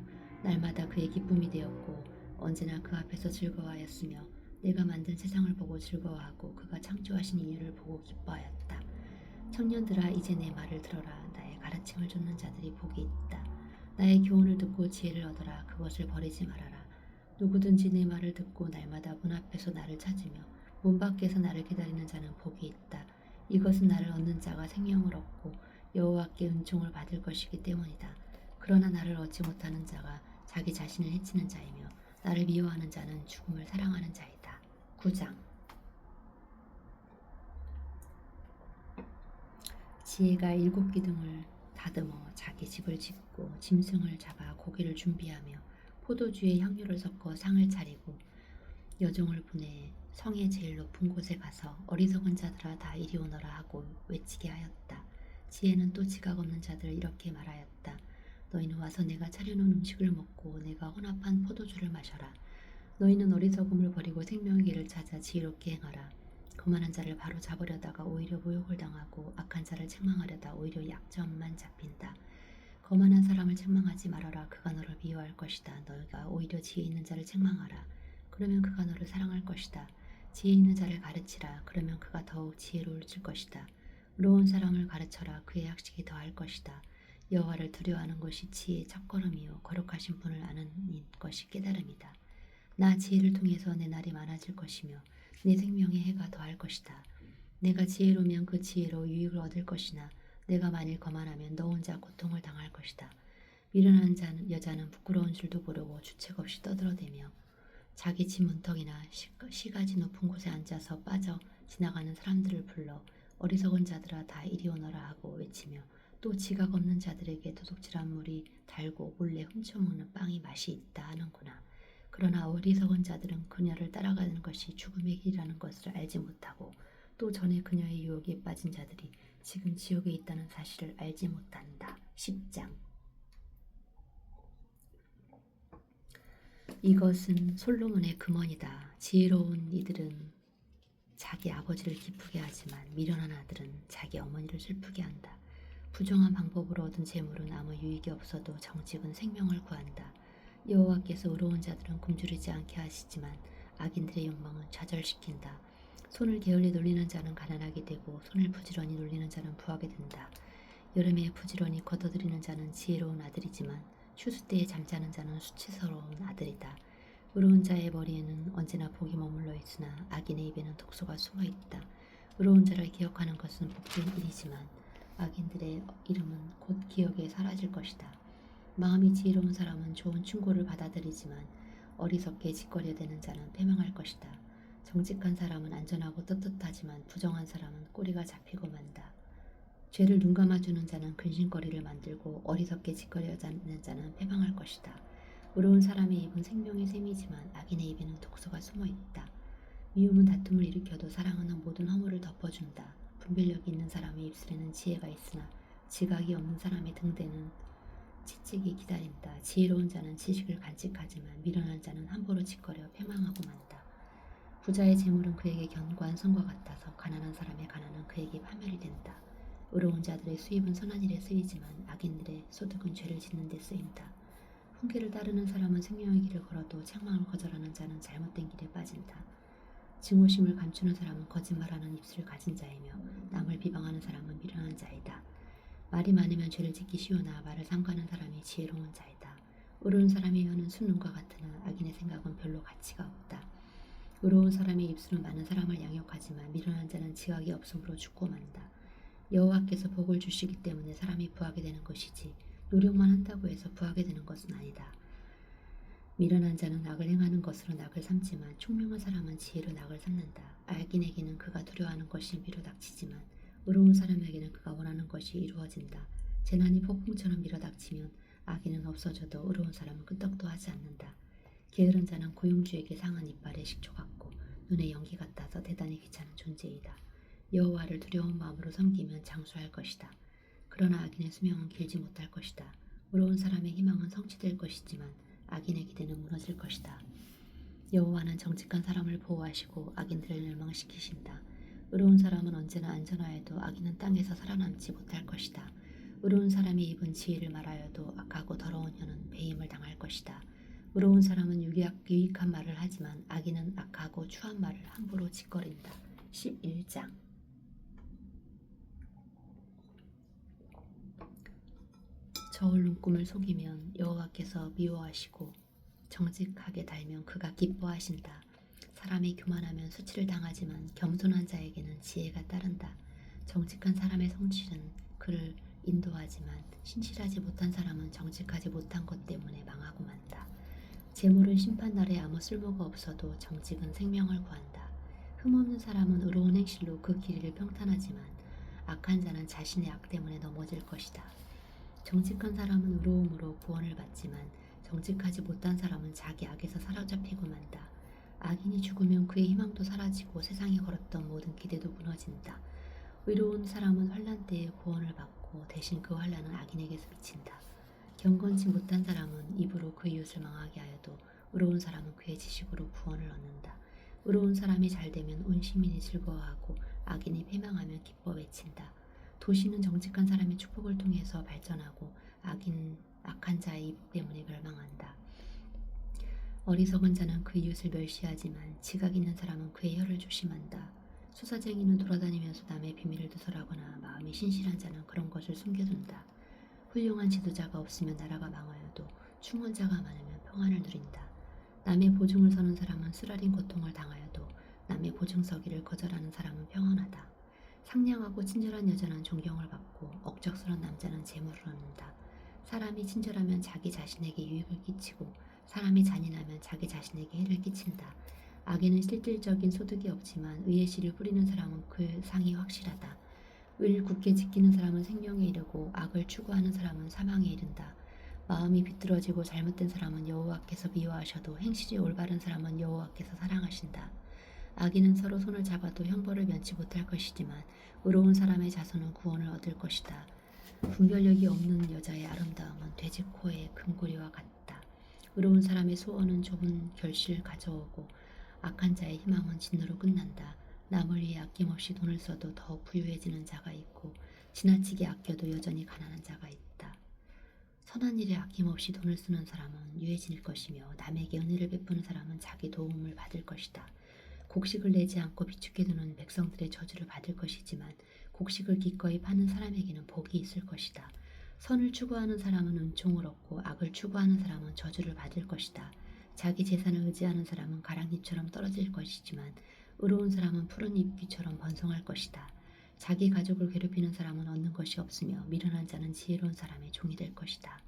날마다 그의 기쁨이 되었고 언제나 그 앞에서 즐거워하였으며 내가 만든 세상을 보고 즐거워하고 그가 창조하신 이유를 보고 기뻐하였다. 청년들아 이제 내 말을 들어라. 나의 가르침을 좇는 자들이 복이 있다. 나의 교훈을 듣고 지혜를 얻어라. 그것을 버리지 말아라. 누구든지 내 말을 듣고 날마다 문 앞에서 나를 찾으며 문 밖에서 나를 기다리는 자는 복이 있다. 이것은 나를 얻는 자가 생명을 얻고 여호와께 은총을 받을 것이기 때문이다. 그러나 나를 얻지 못하는 자가 자기 자신을 해치는 자이며 나를 미워하는 자는 죽음을 사랑하는 자이다. 9장. 지혜가 7기둥을 다듬어 자기 집을 짓고 짐승을 잡아 고기를 준비하며 포도주에 향료를 섞어 상을 차리고 여종을 보내 성의 제일 높은 곳에 가서 어리석은 자들아 다 이리 오너라 하고 외치게 하였다. 지혜는 또 지각 없는 자들을 이렇게 말하였다. 너희는 와서 내가 차려놓은 음식을 먹고 내가 혼합한 포도주를 마셔라. 너희는 어리석음을 버리고 생명의 길을 찾아 지혜롭게 행하라. 거만한 자를 바로 잡으려다가 오히려 모욕을 당하고 악한 자를 책망하려다 오히려 약점만 잡힌다. 거만한 사람을 책망하지 말아라. 그가 너를 미워할 것이다. 너희가 오히려 지혜 있는 자를 책망하라. 그러면 그가 너를 사랑할 것이다. 지혜 있는 자를 가르치라. 그러면 그가 더욱 지혜로워질 것이다. 의로운 사람을 가르쳐라. 그의 학식이 더할 것이다. 여호와를 두려워하는 것이 지혜의 첫걸음이요 거룩하신 분을 아는 것이 깨달음이다. 나 지혜를 통해서 내 날이 많아질 것이며 내 생명의 해가 더할 것이다. 내가 지혜로면 그 지혜로 유익을 얻을 것이나 내가 만일 거만하면 너 혼자 고통을 당할 것이다. 미련한 여자는 부끄러운 줄도 모르고 주책 없이 떠들어대며 자기 집 문턱이나 시가지 높은 곳에 앉아서 빠져 지나가는 사람들을 불러 어리석은 자들아 다 이리 오너라 하고 외치며 또 지각 없는 자들에게 도둑질한 물이 달고 몰래 훔쳐먹는 빵이 맛이 있다 하는구나. 그러나 어리석은 자들은 그녀를 따라가는 것이 죽음의 길이라는 것을 알지 못하고 또 전에 그녀의 유혹에 빠진 자들이 지금 지옥에 있다는 사실을 알지 못한다. 10장. 이것은 솔로몬의 금원이다. 지혜로운 이들은 자기 아버지를 기쁘게 하지만 미련한 아들은 자기 어머니를 슬프게 한다. 부정한 방법으로 얻은 재물은 아무 유익이 없어도 정직은 생명을 구한다. 여호와께서 의로운 자들은 굶주리지 않게 하시지만 악인들의 욕망은 좌절시킨다. 손을 게을리 놀리는 자는 가난하게 되고 손을 부지런히 놀리는 자는 부하게 된다. 여름에 부지런히 걷어들이는 자는 지혜로운 아들이지만 추수 때에 잠자는 자는 수치스러운 아들이다. 의로운 자의 머리에는 언제나 복이 머물러 있으나 악인의 입에는 독소가 숨어 있다. 의로운 자를 기억하는 것은 복된 일이지만 악인들의 이름은 곧 기억에 사라질 것이다. 마음이 지혜로운 사람은 좋은 충고를 받아들이지만 어리석게 짓거려대는 자는 패망할 것이다. 정직한 사람은 안전하고 떳떳하지만 부정한 사람은 꼬리가 잡히고 만다. 죄를 눈감아주는 자는 근심거리를 만들고 어리석게 짓거려대는 자는 패망할 것이다. 의로운 사람의 입은 생명의 샘이지만 악인의 입에는 독소가 숨어 있다. 미움은 다툼을 일으켜도 사랑은 모든 허물을 덮어준다. 분별력이 있는 사람의 입술에는 지혜가 있으나 지각이 없는 사람의 등대는 채찍이 기다린다. 지혜로운 자는 지식을 간직하지만 미련한 자는 함부로 짓거려 패망하고 만다. 부자의 재물은 그에게 견고한 성과 같아서 가난한 사람의 가난은 그에게 파멸이 된다. 의로운 자들의 수입은 선한 일에 쓰이지만 악인들의 소득은 죄를 짓는 데 쓰인다. 훈계를 따르는 사람은 생명의 길을 걸어도 책망을 거절하는 자는 잘못된 길에 빠진다. 증오심을 감추는 사람은 거짓말하는 입술을 가진 자이며 남을 비방하는 사람은 미련한 자이다. 말이 많으면 죄를 짓기 쉬우나 말을 삼가는 사람이 지혜로운 자이다. 의로운 사람의 혀는 순눈과 같으나 악인의 생각은 별로 가치가 없다. 의로운 사람의 입술은 많은 사람을 양육하지만 미련한 자는 지각이 없으므로 죽고 만다. 여호와께서 복을 주시기 때문에 사람이 부하게 되는 것이지 노력만 한다고 해서 부하게 되는 것은 아니다. 미련한 자는 악을 행하는 것으로 낙을 삼지만 총명한 사람은 지혜로 낙을 삼는다. 악인에게는 그가 두려워하는 것이 밀어닥치지만 의로운 사람에게는 그가 원하는 것이 이루어진다. 재난이 폭풍처럼 밀어닥치면 악인은 없어져도 의로운 사람은 끄떡도 하지 않는다. 게으른 자는 고용주에게 상한 이빨의 식초 같고 눈에 연기 같아서 대단히 귀찮은 존재이다. 여호와를 두려운 마음으로 섬기면 장수할 것이다. 그러나 악인의 수명은 길지 못할 것이다. 의로운 사람의 희망은 성취될 것이지만 악인의 기대는 무너질 것이다. 여호와는 정직한 사람을 보호하시고 악인들을 멸망시키신다. 의로운 사람은 언제나 안전하여도 악인은 땅에서 살아남지 못할 것이다. 의로운 사람의 입은 지혜를 말하여도 악하고 더러운 혀는 배임을 당할 것이다. 의로운 사람은 유익한 말을 하지만 악인은 악하고 추한 말을 함부로 짓거린다. 11장. 저울 눈금을 속이면 여호와께서 미워하시고 정직하게 달면 그가 기뻐하신다. 사람이 교만하면 수치를 당하지만 겸손한 자에게는 지혜가 따른다. 정직한 사람의 성실은 그를 인도하지만 신실하지 못한 사람은 정직하지 못한 것 때문에 망하고 만다. 재물은 심판날에 아무 쓸모가 없어도 정직은 생명을 구한다. 흠없는 사람은 의로운 행실로 그 길이를 평탄하지만 악한 자는 자신의 악 때문에 넘어질 것이다. 정직한 사람은 의로움으로 구원을 받지만 정직하지 못한 사람은 자기 악에서 사로잡히고 만다. 악인이 죽으면 그의 희망도 사라지고 세상에 걸었던 모든 기대도 무너진다. 의로운 사람은 환난 때에 구원을 받고 대신 그 환난은 악인에게서 미친다. 경건치 못한 사람은 입으로 그 이웃을 망하게 하여도 의로운 사람은 그의 지식으로 구원을 얻는다. 의로운 사람이 잘되면 온 시민이 즐거워하고 악인이 패망하면 기뻐 외친다. 도시는 정직한 사람의 축복을 통해서 발전하고 악한 자의 입 때문에 멸망한다. 어리석은 자는 그 이웃을 멸시하지만 지각 있는 사람은 그의 혀를 조심한다. 수사쟁이는 돌아다니면서 남의 비밀을 누설하거나 마음이 신실한 자는 그런 것을 숨겨둔다. 훌륭한 지도자가 없으면 나라가 망하여도 충원자가 많으면 평안을 누린다. 남의 보증을 서는 사람은 쓰라린 고통을 당하여도 남의 보증 서기를 거절하는 사람은 평안하다. 상냥하고 친절한 여자는 존경을 받고 억척스러운 남자는 재물을 얻는다. 사람이 친절하면 자기 자신에게 유익을 끼치고 사람이 잔인하면 자기 자신에게 해를 끼친다. 악에는 실질적인 소득이 없지만 의의 씨를 뿌리는 사람은 그 상이 확실하다. 의를 굳게 지키는 사람은 생명에 이르고 악을 추구하는 사람은 사망에 이른다. 마음이 비뚤어지고 잘못된 사람은 여호와께서 미워하셔도 행실이 올바른 사람은 여호와께서 사랑하신다. 악인은 서로 손을 잡아도 형벌을 면치 못할 것이지만 의로운 사람의 자손은 구원을 얻을 것이다. 분별력이 없는 여자의 아름다움은 돼지 코의 금고리와 같다. 의로운 사람의 소원은 좁은 결실을 가져오고 악한 자의 희망은 진노로 끝난다. 남을 위해 아낌없이 돈을 써도 더욱 부유해지는 자가 있고 지나치게 아껴도 여전히 가난한 자가 있다. 선한 일에 아낌없이 돈을 쓰는 사람은 유해질 것이며 남에게 은혜를 베푸는 사람은 자기 도움을 받을 것이다. 곡식을 내지 않고 비축해두는 백성들의 저주를 받을 것이지만 곡식을 기꺼이 파는 사람에게는 복이 있을 것이다. 선을 추구하는 사람은 은총을 얻고 악을 추구하는 사람은 저주를 받을 것이다. 자기 재산을 의지하는 사람은 가랑잎처럼 떨어질 것이지만 의로운 사람은 푸른 잎귀처럼 번성할 것이다. 자기 가족을 괴롭히는 사람은 얻는 것이 없으며 미련한 자는 지혜로운 사람의 종이 될 것이다.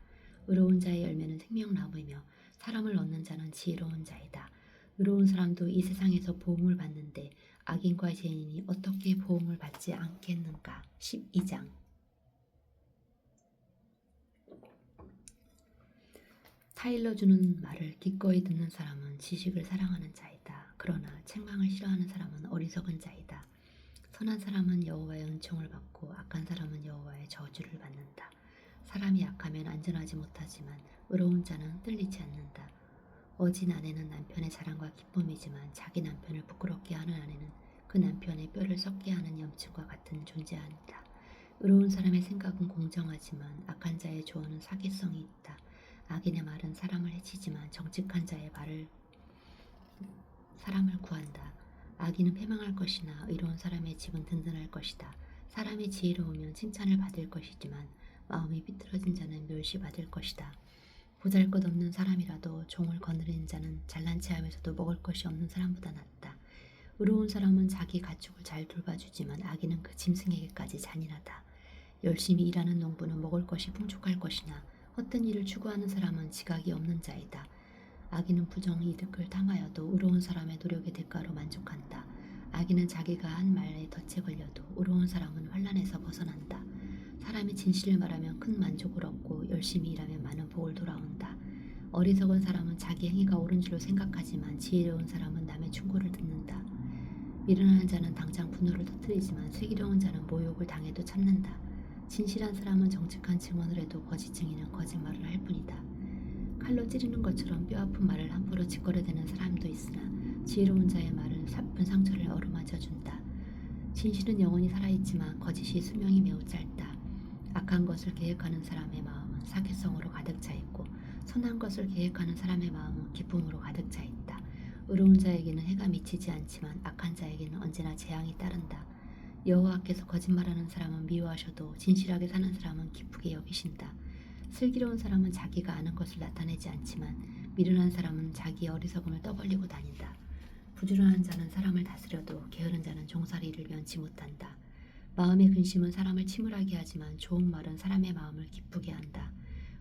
의로운 자의 열매는 생명나무이며 사람을 얻는 자는 지혜로운 자이다. 의로운 사람도 이 세상에서 보응을 받는데 악인과 죄인이 어떻게 보응을 받지 않겠는가. 12장. 타일러 주는 말을 기꺼이 듣는 사람은 지식을 사랑하는 자이다. 그러나 책망을 싫어하는 사람은 어리석은 자이다. 선한 사람은 여호와의 은총을 받고 악한 사람은 여호와의 저주를 받는다. 사람이 약하면 안전하지 못하지만 의로운 자는 흔들리지 않는다. 어진 아내는 남편의 자랑과 기쁨이지만 자기 남편을 부끄럽게 하는 아내는 그 남편의 뼈를 썩게 하는 염증과 같은 존재한다. 의로운 사람의 생각은 공정하지만 악한 자의 조언은 사기성이 있다. 악인의 말은 사람을 해치지만 정직한 자의 말을 사람을 구한다. 악인은 패망할 것이나 의로운 사람의 집은 든든할 것이다. 사람이 지혜로우면 칭찬을 받을 것이지만 마음이 삐뚤어진 자는 멸시받을 것이다. 보잘것없는 사람이라도 종을 거느리는 자는 잘난 체하면서도 먹을 것이 없는 사람보다 낫다. 의로운 사람은 자기 가축을 잘 돌봐주지만 악인은 그 짐승에게까지 잔인하다. 열심히 일하는 농부는 먹을 것이 풍족할 것이나 헛된 일을 추구하는 사람은 지각이 없는 자이다. 악인은 부정 이득을 탐하여도 의로운 사람의 노력의 대가로 만족한다. 악인은 자기가 한 말에 덫에 걸려도 의로운 사람은 환난에서 벗어난다. 사람이 진실을 말하면 큰 만족을 얻고 열심히 일하면 많은 복을 돌아온다. 어리석은 사람은 자기 행위가 옳은 줄로 생각하지만 지혜로운 사람은 남의 충고를 듣는다. 미련한 자는 당장 분노를 터뜨리지만 슬기로운 자는 모욕을 당해도 참는다. 진실한 사람은 정직한 증언을 해도 거짓 증인은 거짓말을 할 뿐이다. 칼로 찌르는 것처럼 뼈아픈 말을 함부로 짓거려대는 사람도 있으나 지혜로운 자의 말은 사뿐 상처를 어루만져 준다. 진실은 영원히 살아있지만 거짓이 수명이 매우 짧다. 악한 것을 계획하는 사람의 마음은 사기성으로 가득 차 있고 선한 것을 계획하는 사람의 마음은 기쁨으로 가득 차 있다. 의로운 자에게는 해가 미치지 않지만 악한 자에게는 언제나 재앙이 따른다. 여호와께서 거짓말하는 사람은 미워하셔도 진실하게 사는 사람은 기쁘게 여기신다. 슬기로운 사람은 자기가 아는 것을 나타내지 않지만 미련한 사람은 자기의 어리석음을 떠벌리고 다닌다. 부지런한 자는 사람을 다스려도 게으른 자는 종살이를 면치 못한다. 마음의 근심은 사람을 침울하게 하지만 좋은 말은 사람의 마음을 기쁘게 한다.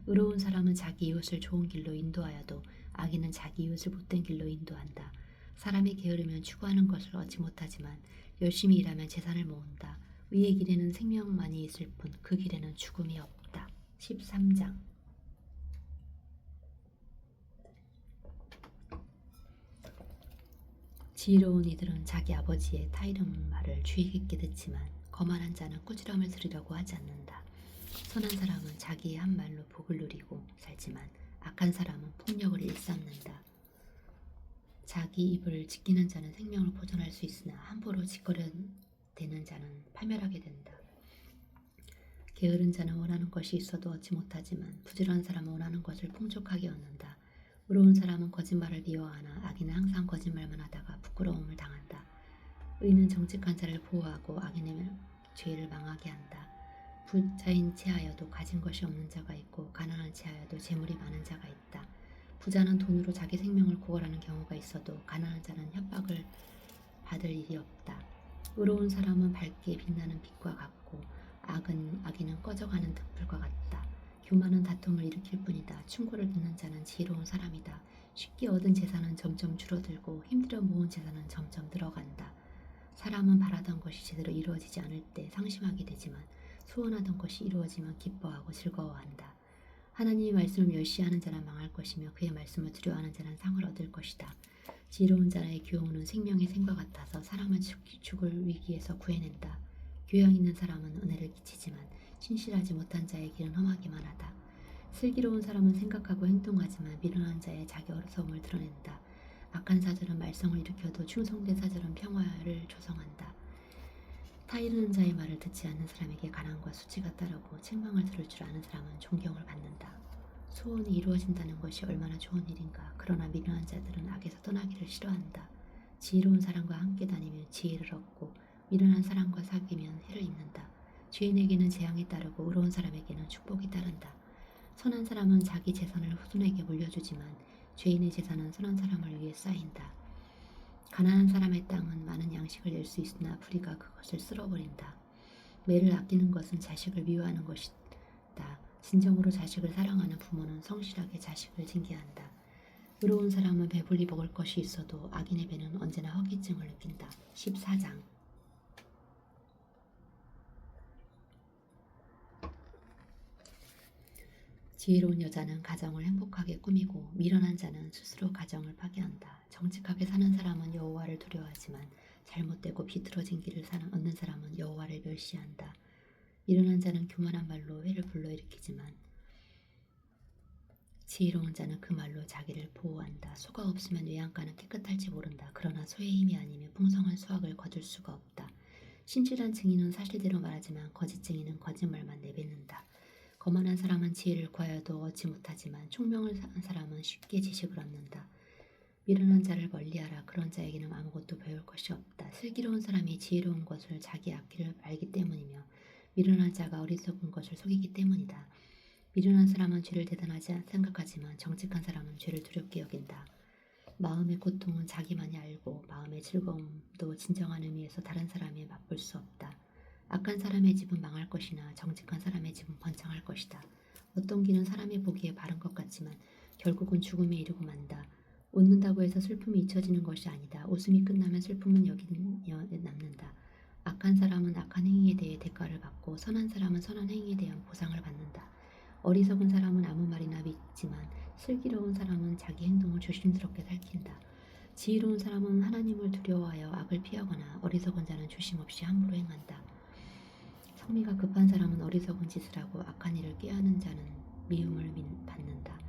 의로운 사람은 자기 이웃을 좋은 길로 인도하여도 악인은 자기 이웃을 못된 길로 인도한다. 사람이 게으르면 추구하는 것을 얻지 못하지만 열심히 일하면 재산을 모은다. 의의 길에는 생명만이 있을 뿐 그 길에는 죽음이 없다. 13장. 지혜로운 이들은 자기 아버지의 타이른 말을 주의 깊게 듣지만 거만한 자는 꾸지람을 들으려고 하지 않는다. 선한 사람은 자기의 한 말로 복을 누리고 살지만 악한 사람은 폭력을 일삼는다. 자기 입을 지키는 자는 생명을 보존할 수 있으나 함부로 짓거려대는 자는 파멸하게 된다. 게으른 자는 원하는 것이 있어도 얻지 못하지만 부지런한 사람은 원하는 것을 풍족하게 얻는다. 의로운 사람은 거짓말을 미워하나 악인은 항상 거짓말만 하다가 부끄러움을 당한다. 의인은 정직한 자를 보호하고 악인의 죄를 망하게 한다. 부자인 체하여도 가진 것이 없는 자가 있고 가난한 체하여도 재물이 많은 자가 있다. 부자는 돈으로 자기 생명을 구걸하는 경우가 있어도 가난한 자는 협박을 받을 일이 없다. 의로운 사람은 밝게 빛나는 빛과 같고 악인은 꺼져가는 등불과 같다. 교만은 다툼을 일으킬 뿐이다. 충고를 듣는 자는 지혜로운 사람이다. 쉽게 얻은 재산은 점점 줄어들고 힘들어 모은 재산은 점점 늘어간다. 사람은 바라던 것이 제대로 이루어지지 않을 때 상심하게 되지만 소원하던 것이 이루어지면 기뻐하고 즐거워한다. 하나님의 말씀을 멸시하는 자는 망할 것이며 그의 말씀을 두려워하는 자는 상을 얻을 것이다. 지혜로운 자의 교훈은 생명의 샘과 같아서 사람을 죽을 위기에서 구해낸다. 교양 있는 사람은 은혜를 끼치지만 신실하지 못한 자의 길은 험하기만 하다. 슬기로운 사람은 생각하고 행동하지만 미련한 자의 자기 어리석음을 드러낸다. 악한 사절은 말썽을 일으켜도 충성된 사절은 평화를 조성한다. 타이르는 자의 말을 듣지 않는 사람에게 가난과 수치가 따르고 책망을 들을 줄 아는 사람은 존경을 받는다. 소원이 이루어진다는 것이 얼마나 좋은 일인가. 그러나 미련한 자들은 악에서 떠나기를 싫어한다. 지혜로운 사람과 함께 다니면 지혜를 얻고 미련한 사람과 사귀면 해를 입는다. 죄인에게는 재앙이 따르고 의로운 사람에게는 축복이 따른다. 선한 사람은 자기 재산을 후손에게 물려주지만 죄인의 재산은 선한 사람을 위해 쌓인다. 가난한 사람의 땅은 많은 양식을 낼 수 있으나 불의가 그것을 쓸어버린다. 매를 아끼는 것은 자식을 미워하는 것이다. 진정으로 자식을 사랑하는 부모는 성실하게 자식을 징계한다. 의로운 사람은 배불리 먹을 것이 있어도 악인의 배는 언제나 허기증을 느낀다. 14장. 지혜로운 여자는 가정을 행복하게 꾸미고 미련한 자는 스스로 가정을 파괴한다. 정직하게 사는 사람은 여호와를 두려워하지만 잘못되고 비틀어진 길을 얻는 사람은 여호와를 멸시한다. 미련한 자는 교만한 말로 회를 불러일으키지만 지혜로운 자는 그 말로 자기를 보호한다. 소가 없으면 외양간은 깨끗할지 모른다. 그러나 소의 힘이 아니면 풍성한 수확을 거둘 수가 없다. 신실한 증인은 사실대로 말하지만 거짓 증인은 거짓말만 내뱉는다. 거만한 사람은 지혜를 구하여도 얻지 못하지만 총명을 한 사람은 쉽게 지식을 얻는다. 미련한 자를 멀리하라. 그런 자에게는 아무것도 배울 것이 없다. 슬기로운 사람이 지혜로운 것을 자기 앞길을 알기 때문이며 미련한 자가 어리석은 것을 속이기 때문이다. 미련한 사람은 죄를 대단하지 생각하지만 정직한 사람은 죄를 두렵게 여긴다. 마음의 고통은 자기만이 알고 마음의 즐거움도 진정한 의미에서 다른 사람이 맛볼 수 없다. 악한 사람의 집은 망할 것이나 정직한 사람의 집은 번창할 것이다. 어떤 길은 사람이 보기에 바른 것 같지만 결국은 죽음에 이르고 만다. 웃는다고 해서 슬픔이 잊혀지는 것이 아니다. 웃음이 끝나면 슬픔은 여기며 남는다. 악한 사람은 악한 행위에 대해 대가를 받고 선한 사람은 선한 행위에 대한 보상을 받는다. 어리석은 사람은 아무 말이나 믿지만 슬기로운 사람은 자기 행동을 조심스럽게 살핀다. 지혜로운 사람은 하나님을 두려워하여 악을 피하거나 어리석은 자는 조심 없이 함부로 행한다. 성미가 급한 사람은 어리석은 짓을 하고 악한 일을 꾀하는 자는 미움을 받는다.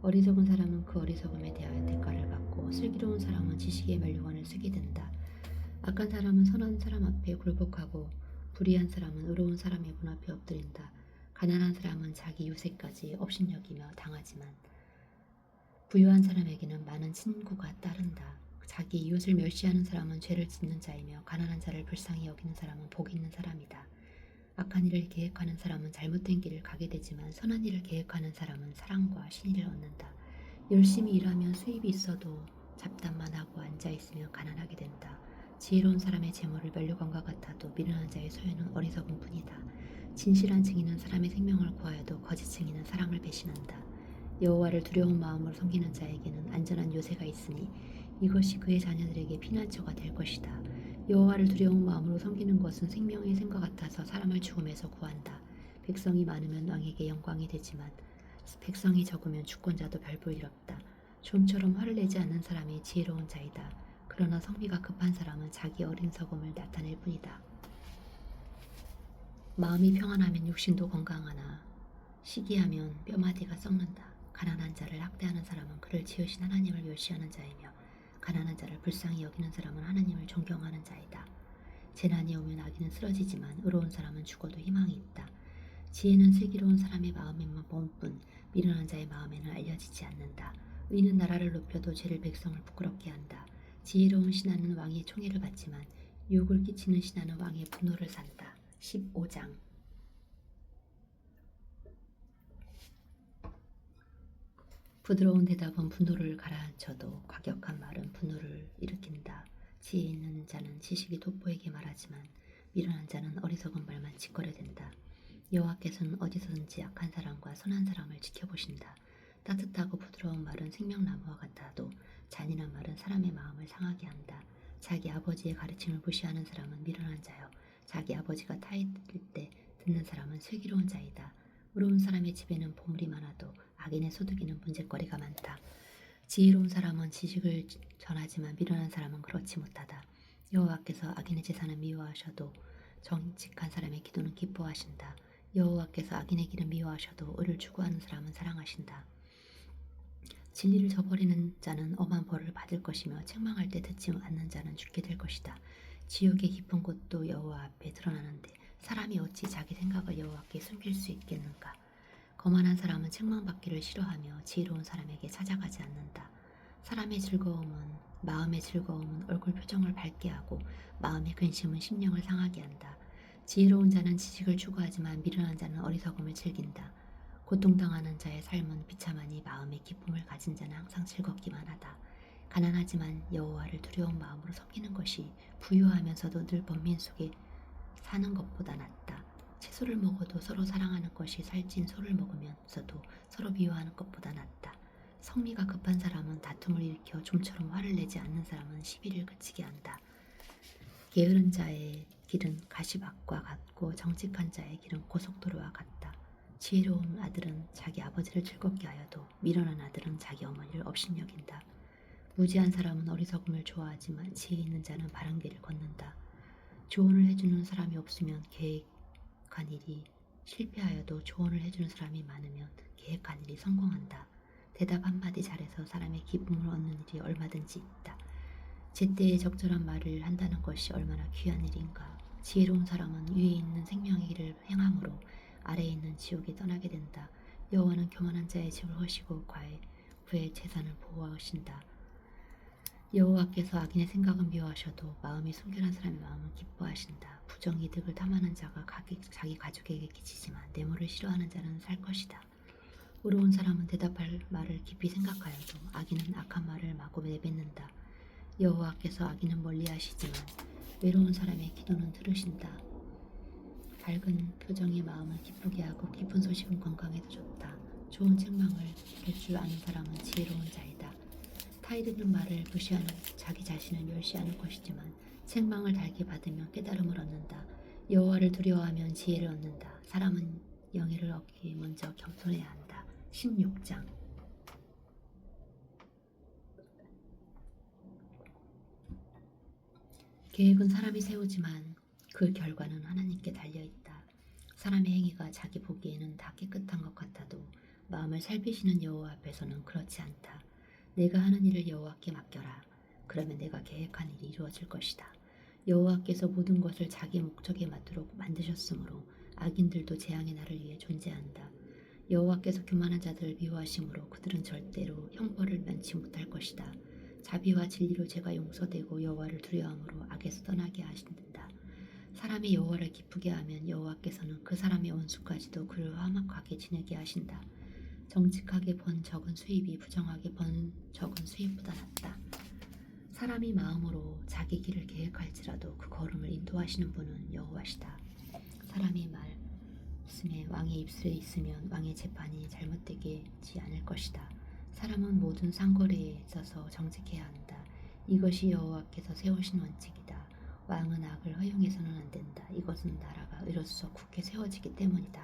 어리석은 사람은 그 어리석음에 대하여 대가를 받고 슬기로운 사람은 지식의 멸류관을 쓰게 된다. 악한 사람은 선한 사람 앞에 굴복하고 불의한 사람은 의로운 사람의 문 앞에 엎드린다. 가난한 사람은 자기 유세까지 업신여기며 당하지만 부유한 사람에게는 많은 친구가 따른다. 자기 이웃을 멸시하는 사람은 죄를 짓는 자이며 가난한 자를 불쌍히 여기는 사람은 복 있는 사람이다. 악한 일을 계획하는 사람은 잘못된 길을 가게 되지만 선한 일을 계획하는 사람은 사랑과 신의를 얻는다. 열심히 일하면 수입이 있어도 잡담만 하고 앉아있으면 가난하게 된다. 지혜로운 사람의 재물을 면류관과 같아도 미련한 자의 소유는 어리석은 뿐이다. 진실한 증인은 사람의 생명을 구하여도 거짓 증인은 사랑을 배신한다. 여호와를 두려운 마음으로 섬기는 자에게는 안전한 요새가 있으니 이것이 그의 자녀들에게 피난처가 될 것이다. 여호와를 두려운 마음으로 섬기는 것은 생명의 샘과 같아서 사람을 죽음에서 구한다. 백성이 많으면 왕에게 영광이 되지만 백성이 적으면 주권자도 별 볼 일 없다. 좀처럼 화를 내지 않는 사람이 지혜로운 자이다. 그러나 성미가 급한 사람은 자기 어리석음을 나타낼 뿐이다. 마음이 평안하면 육신도 건강하나 시기하면 뼈마디가 썩는다. 가난한 자를 학대하는 사람은 그를 지으신 하나님을 멸시하는 자이며 가난한 자를 불쌍히 여기는 사람은 하나님을 존경하는 자이다. 재난이 오면 악인은 쓰러지지만 의로운 사람은 죽어도 희망이 있다. 지혜는 슬기로운 사람의 마음에만 머문뿐 미련한 자의 마음에는 알려지지 않는다. 의는 나라를 높여도 죄를 백성을 부끄럽게 한다. 지혜로운 신하는 왕의 총애를 받지만 유혹을 끼치는 신하는 왕의 분노를 산다. 15장 부드러운 대답은 분노를 가라앉혀도 과격한 말은 분노를 일으킨다. 지혜 있는 자는 지식이 돋보이게 말하지만 미련한 자는 어리석은 말만 짓거려댄다. 여호와께서는 어디서든지 악한 사람과 선한 사람을 지켜보신다. 따뜻하고 부드러운 말은 생명나무와 같아도 잔인한 말은 사람의 마음을 상하게 한다. 자기 아버지의 가르침을 무시하는 사람은 미련한 자요 자기 아버지가 타이를 때 듣는 사람은 슬기로운 자이다. 의로운 사람의 집에는 보물이 많아도 악인의 소득에는 문제거리가 많다. 지혜로운 사람은 지식을 전하지만 미련한 사람은 그렇지 못하다. 여호와께서 악인의 제사는 미워하셔도 정직한 사람의 기도는 기뻐하신다. 여호와께서 악인의 길은 미워하셔도 의를 추구하는 사람은 사랑하신다. 진리를 저버리는 자는 엄한 벌을 받을 것이며 책망할 때 듣지 않는 자는 죽게 될 것이다. 지옥의 깊은 곳도 여호와 앞에 드러나는데 사람이 어찌 자기 생각을 여호와께 숨길 수 있겠는가. 거만한 사람은 책망받기를 싫어하며 지혜로운 사람에게 찾아가지 않는다. 마음의 즐거움은 얼굴 표정을 밝게 하고 마음의 근심은 심령을 상하게 한다. 지혜로운 자는 지식을 추구하지만 미련한 자는 어리석음을 즐긴다. 고통당하는 자의 삶은 비참하니 마음의 기쁨을 가진 자는 항상 즐겁기만 하다. 가난하지만 여호와를 두려운 마음으로 섬기는 것이 부유하면서도 늘 번민 속에 사는 것보다 낫다. 채소를 먹어도 서로 사랑하는 것이 살찐 소를 먹으면서도 서로 미워하는 것보다 낫다. 성미가 급한 사람은 다툼을 일으켜 좀처럼 화를 내지 않는 사람은 시비를 그치게 한다. 게으른 자의 길은 가시밭과 같고 정직한 자의 길은 고속도로와 같다. 지혜로운 아들은 자기 아버지를 즐겁게 하여도 미련한 아들은 자기 어머니를 업신여긴다. 무지한 사람은 어리석음을 좋아하지만 지혜 있는 자는 바른 길을 걷는다. 조언을 해주는 사람이 없으면 계획한 일이 실패하여도 조언을 해주는 사람이 많으면 계획한 일이 성공한다. 대답 한마디 잘해서 사람의 기쁨을 얻는 일이 얼마든지 있다. 제때에 적절한 말을 한다는 것이 얼마나 귀한 일인가. 지혜로운 사람은 위에 있는 생명의 길을 행함으로 아래에 있는 지옥에 떠나게 된다. 여호와는 교만한 자의 집을 허시고 그의 재산을 보호하신다. 여호와께서 악인의 생각은 미워하셔도 마음이 순결한 사람의 마음은 기뻐하신다. 부정이득을 탐하는 자가 자기 가족에게 끼치지만 뇌물을 싫어하는 자는 살 것이다. 의로운 사람은 대답할 말을 깊이 생각하여도 악인은 악한 말을 마구 내뱉는다. 여호와께서 악인은 멀리하시지만 외로운 사람의 기도는 들으신다. 밝은 표정이 마음을 기쁘게 하고 기쁜 소식은 건강에도 좋다. 좋은 책망을 될 줄 아는 사람은 지혜로운 자이다. 타이르는 말을 무시하는 자기 자신을 멸시하는 것이지만 책망을 달게 받으면 깨달음을 얻는다. 여호와를 두려워하면 지혜를 얻는다. 사람은 영예를 얻기 먼저 겸손해야 한다. 16장 계획은 사람이 세우지만 그 결과는 하나님께 달려있다. 사람의 행위가 자기 보기에는 다 깨끗한 것 같아도 마음을 살피시는 여호와 앞에서는 그렇지 않다. 내가 하는 일을 여호와께 맡겨라. 그러면 내가 계획한 일이 이루어질 것이다. 여호와께서 모든 것을 자기 목적에 맞도록 만드셨으므로 악인들도 재앙의 날을 위해 존재한다. 여호와께서 교만한 자들을 미워하심으로 그들은 절대로 형벌을 면치 못할 것이다. 자비와 진리로 죄가 용서되고 여호와를 두려워함으로 악에서 떠나게 하신다. 사람이 여호와를 기쁘게 하면 여호와께서는 그 사람의 원수까지도 그를 화목하게 지내게 하신다. 정직하게 번 적은 수입이 부정하게 번 적은 수입보다 낫다. 사람이 마음으로 자기 길을 계획할지라도 그 걸음을 인도하시는 분은 여호와시다. 사람이 말씀에 왕의 입술에 있으면 왕의 재판이 잘못되지 않을 것이다. 사람은 모든 상거래에 있어서 정직해야 한다. 이것이 여호와께서 세우신 원칙이다. 왕은 악을 허용해서는 안 된다. 이것은 나라가 의로서 굳게 세워지기 때문이다.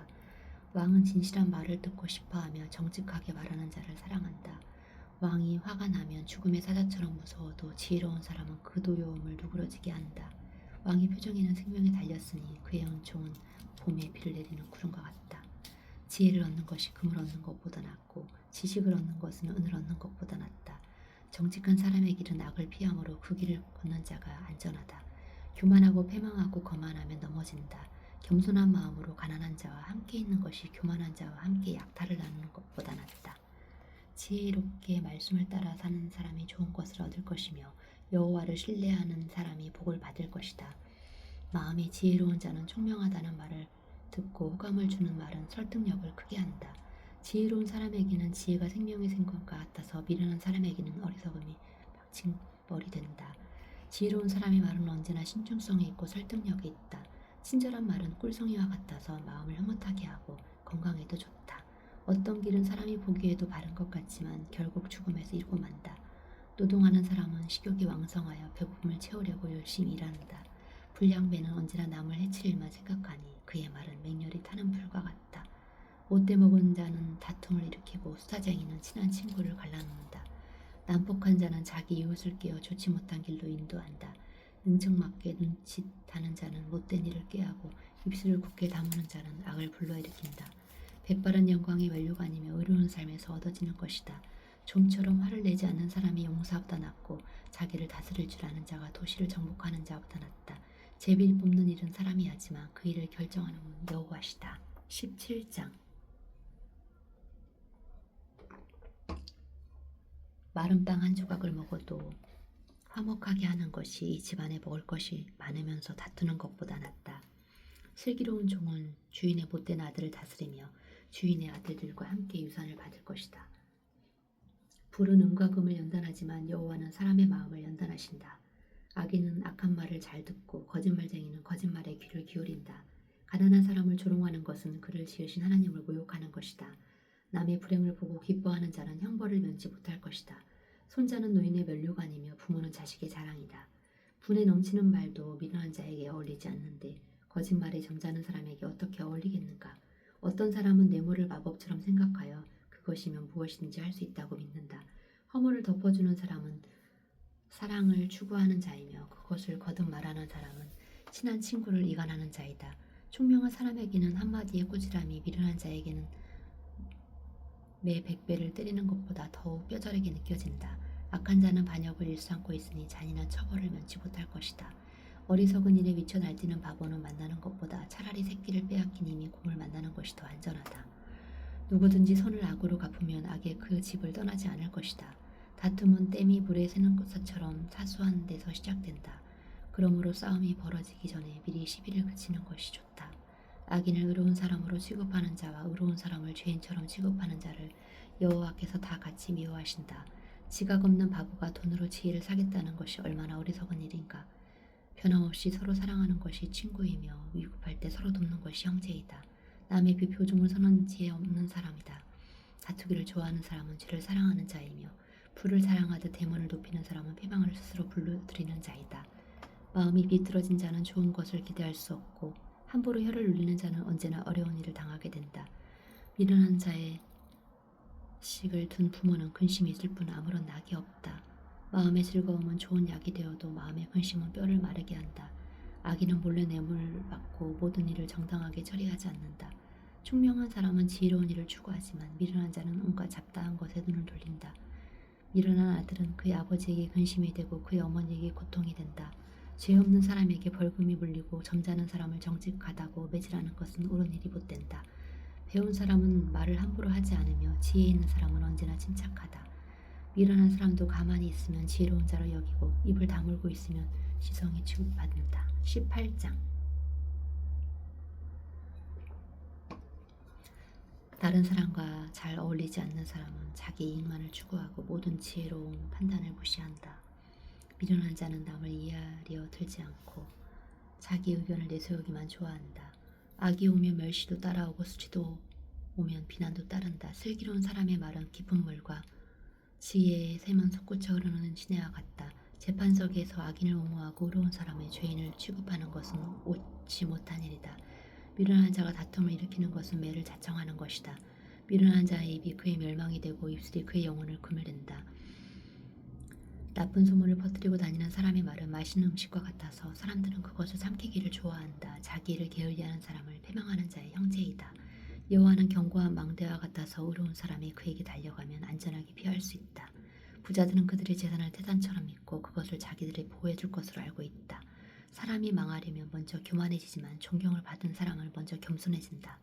왕은 진실한 말을 듣고 싶어하며 정직하게 말하는 자를 사랑한다. 왕이 화가 나면 죽음의 사자처럼 무서워도 지혜로운 사람은 그 두려움을 누그러지게 한다. 왕의 표정에는 생명이 달렸으니 그의 은총은 봄에 비를 내리는 구름과 같다. 지혜를 얻는 것이 금을 얻는 것보다 낫고 지식을 얻는 것은 은을 얻는 것보다 낫다. 정직한 사람의 길은 악을 피함으로 그 길을 걷는 자가 안전하다. 교만하고 패망하고 거만하면 넘어진다. 겸손한 마음으로 가난한 자와 함께 있는 것이 교만한 자와 함께 약탈을 나누는 것보다 낫다. 지혜롭게 말씀을 따라 사는 사람이 좋은 것을 얻을 것이며 여호와를 신뢰하는 사람이 복을 받을 것이다. 마음이 지혜로운 자는 총명하다는 말을 듣고 호감을 주는 말은 설득력을 크게 한다. 지혜로운 사람에게는 지혜가 생명의 생각과 같아서 미련한 사람에게는 어리석음이 박침벌이 된다. 지혜로운 사람의 말은 언제나 신중성이 있고 설득력이 있다. 친절한 말은 꿀송이와 같아서 마음을 흐뭇하게 하고 건강에도 좋다. 어떤 길은 사람이 보기에도 바른 것 같지만 결국 죽음에서 이루고 만다. 노동하는 사람은 식욕이 왕성하여 배고픔을 채우려고 열심히 일한다. 불량배는 언제나 남을 해칠 일만 생각하니 그의 말은 맹렬히 타는 불과 같다. 못돼 먹은 자는 다툼을 일으키고 수사쟁이는 친한 친구를 갈라놓는다. 난폭한 자는 자기 이웃을 깨어 좋지 못한 길로 인도한다. 능청맞게 눈짓하는 자는 못된 일을 꾀하고 입술을 굳게 다무는 자는 악을 불러일으킨다. 배빠른 영광의 원료가 아니며 의로운 삶에서 얻어지는 것이다. 좀처럼 화를 내지 않는 사람이 용사보다 낫고 자기를 다스릴 줄 아는 자가 도시를 정복하는 자보다 낫다. 제비를 뽑는 일은 사람이 하지만 그 일을 결정하는 분 여호와시다. 17장 마른 빵 한 조각을 먹어도 화목하게 하는 것이 이 집안에 먹을 것이 많으면서 다투는 것보다 낫다. 슬기로운 종은 주인의 못된 아들을 다스리며 주인의 아들들과 함께 유산을 받을 것이다. 불은 은과 금을 연단하지만 여호와는 사람의 마음을 연단하신다. 악인은 악한 말을 잘 듣고 거짓말쟁이는 거짓말에 귀를 기울인다. 가난한 사람을 조롱하는 것은 그를 지으신 하나님을 모욕하는 것이다. 남의 불행을 보고 기뻐하는 자는 형벌을 면치 못할 것이다. 손자는 노인의 면류가 아니며 부모는 자식의 자랑이다. 분에 넘치는 말도 미련한 자에게 어울리지 않는데 거짓말에 점잖은 사람에게 어떻게 어울리겠는가. 어떤 사람은 뇌물을 마법처럼 생각하여 그것이면 무엇이든지 할 수 있다고 믿는다. 허물을 덮어주는 사람은 사랑을 추구하는 자이며 그것을 거듭 말하는 사람은 친한 친구를 이간하는 자이다. 총명한 사람에게는 한마디의 꾸지람이 미련한 자에게는 매 100배를 때리는 것보다 더욱 뼈저리게 느껴진다. 악한 자는 반역을 일삼고 있으니 잔인한 처벌을 면치 못할 것이다. 어리석은 일에 미쳐 날뛰는 바보는 만나는 것보다 차라리 새끼를 빼앗긴 이미 곰을 만나는 것이 더 안전하다. 누구든지 선을 악으로 갚으면 악의 그 집을 떠나지 않을 것이다. 다툼은 댐이 물에 새는 것처럼 사소한 데서 시작된다. 그러므로 싸움이 벌어지기 전에 미리 시비를 그치는 것이 좋다. 악인을 의로운 사람으로 취급하는 자와 의로운 사람을 죄인처럼 취급하는 자를 여호와께서 다 같이 미워하신다. 지각 없는 바보가 돈으로 지혜를 사겠다는 것이 얼마나 어리석은 일인가. 변함없이 서로 사랑하는 것이 친구이며 위급할 때 서로 돕는 것이 형제이다. 남의 비표종을 선한 지혜 없는 사람이다. 다투기를 좋아하는 사람은 죄를 사랑하는 자이며 불을 사랑하듯 대문을 높이는 사람은 패망을 스스로 불러들이는 자이다. 마음이 비뚤어진 자는 좋은 것을 기대할 수 없고 함부로 혀를 눌리는 자는 언제나 어려운 일을 당하게 된다. 미련한 자의 식을 둔 부모는 근심이 있을 뿐 아무런 낙이 없다. 마음의 즐거움은 좋은 약이 되어도 마음의 근심은 뼈를 마르게 한다. 악인은 몰래 뇌물을 받고 모든 일을 정당하게 처리하지 않는다. 총명한 사람은 지혜로운 일을 추구하지만 미련한 자는 온갖 잡다한 것에 눈을 돌린다. 미련한 아들은 그의 아버지에게 근심이 되고 그의 어머니에게 고통이 된다. 죄 없는 사람에게 벌금이 물리고 점잖은 사람을 정직하다고 매질하는 것은 옳은 일이 못된다. 배운 사람은 말을 함부로 하지 않으며 지혜 있는 사람은 언제나 침착하다. 미련한 사람도 가만히 있으면 지혜로운 자로 여기고 입을 다물고 있으면 시성이 취급받는다. 18장 다른 사람과 잘 어울리지 않는 사람은 자기 이익만을 추구하고 모든 지혜로운 판단을 무시한다. 미련한 자는 남을 이해하려 들지 않고 자기 의견을 내세우기만 좋아한다. 악이 오면 멸시도 따라오고 수치도 오면 비난도 따른다. 슬기로운 사람의 말은 깊은 물과 지혜의 샘은 솟구쳐 흐르는 시내와 같다. 재판석에서 악인을 옹호하고 의로운 사람의 죄인을 취급하는 것은 옳지 못한 일이다. 미련한 자가 다툼을 일으키는 것은 매를 자청하는 것이다. 미련한 자의 입이 그의 멸망이 되고 입술이 그의 영혼을 그물린다. 나쁜 소문을 퍼뜨리고 다니는 사람의 말은 맛있는 음식과 같아서 사람들은 그것을 삼키기를 좋아한다. 자기 일을 게을리하는 사람을 패망하는 자의 형제이다. 여호와는 견고한 망대와 같아서 의로운 사람이 그에게 달려가면 안전하게 피할 수 있다. 부자들은 그들의 재산을 태산처럼 믿고 그것을 자기들의 보호해 줄 것으로 알고 있다. 사람이 망하려면 먼저 교만해지지만 존경을 받은 사람은 먼저 겸손해진다.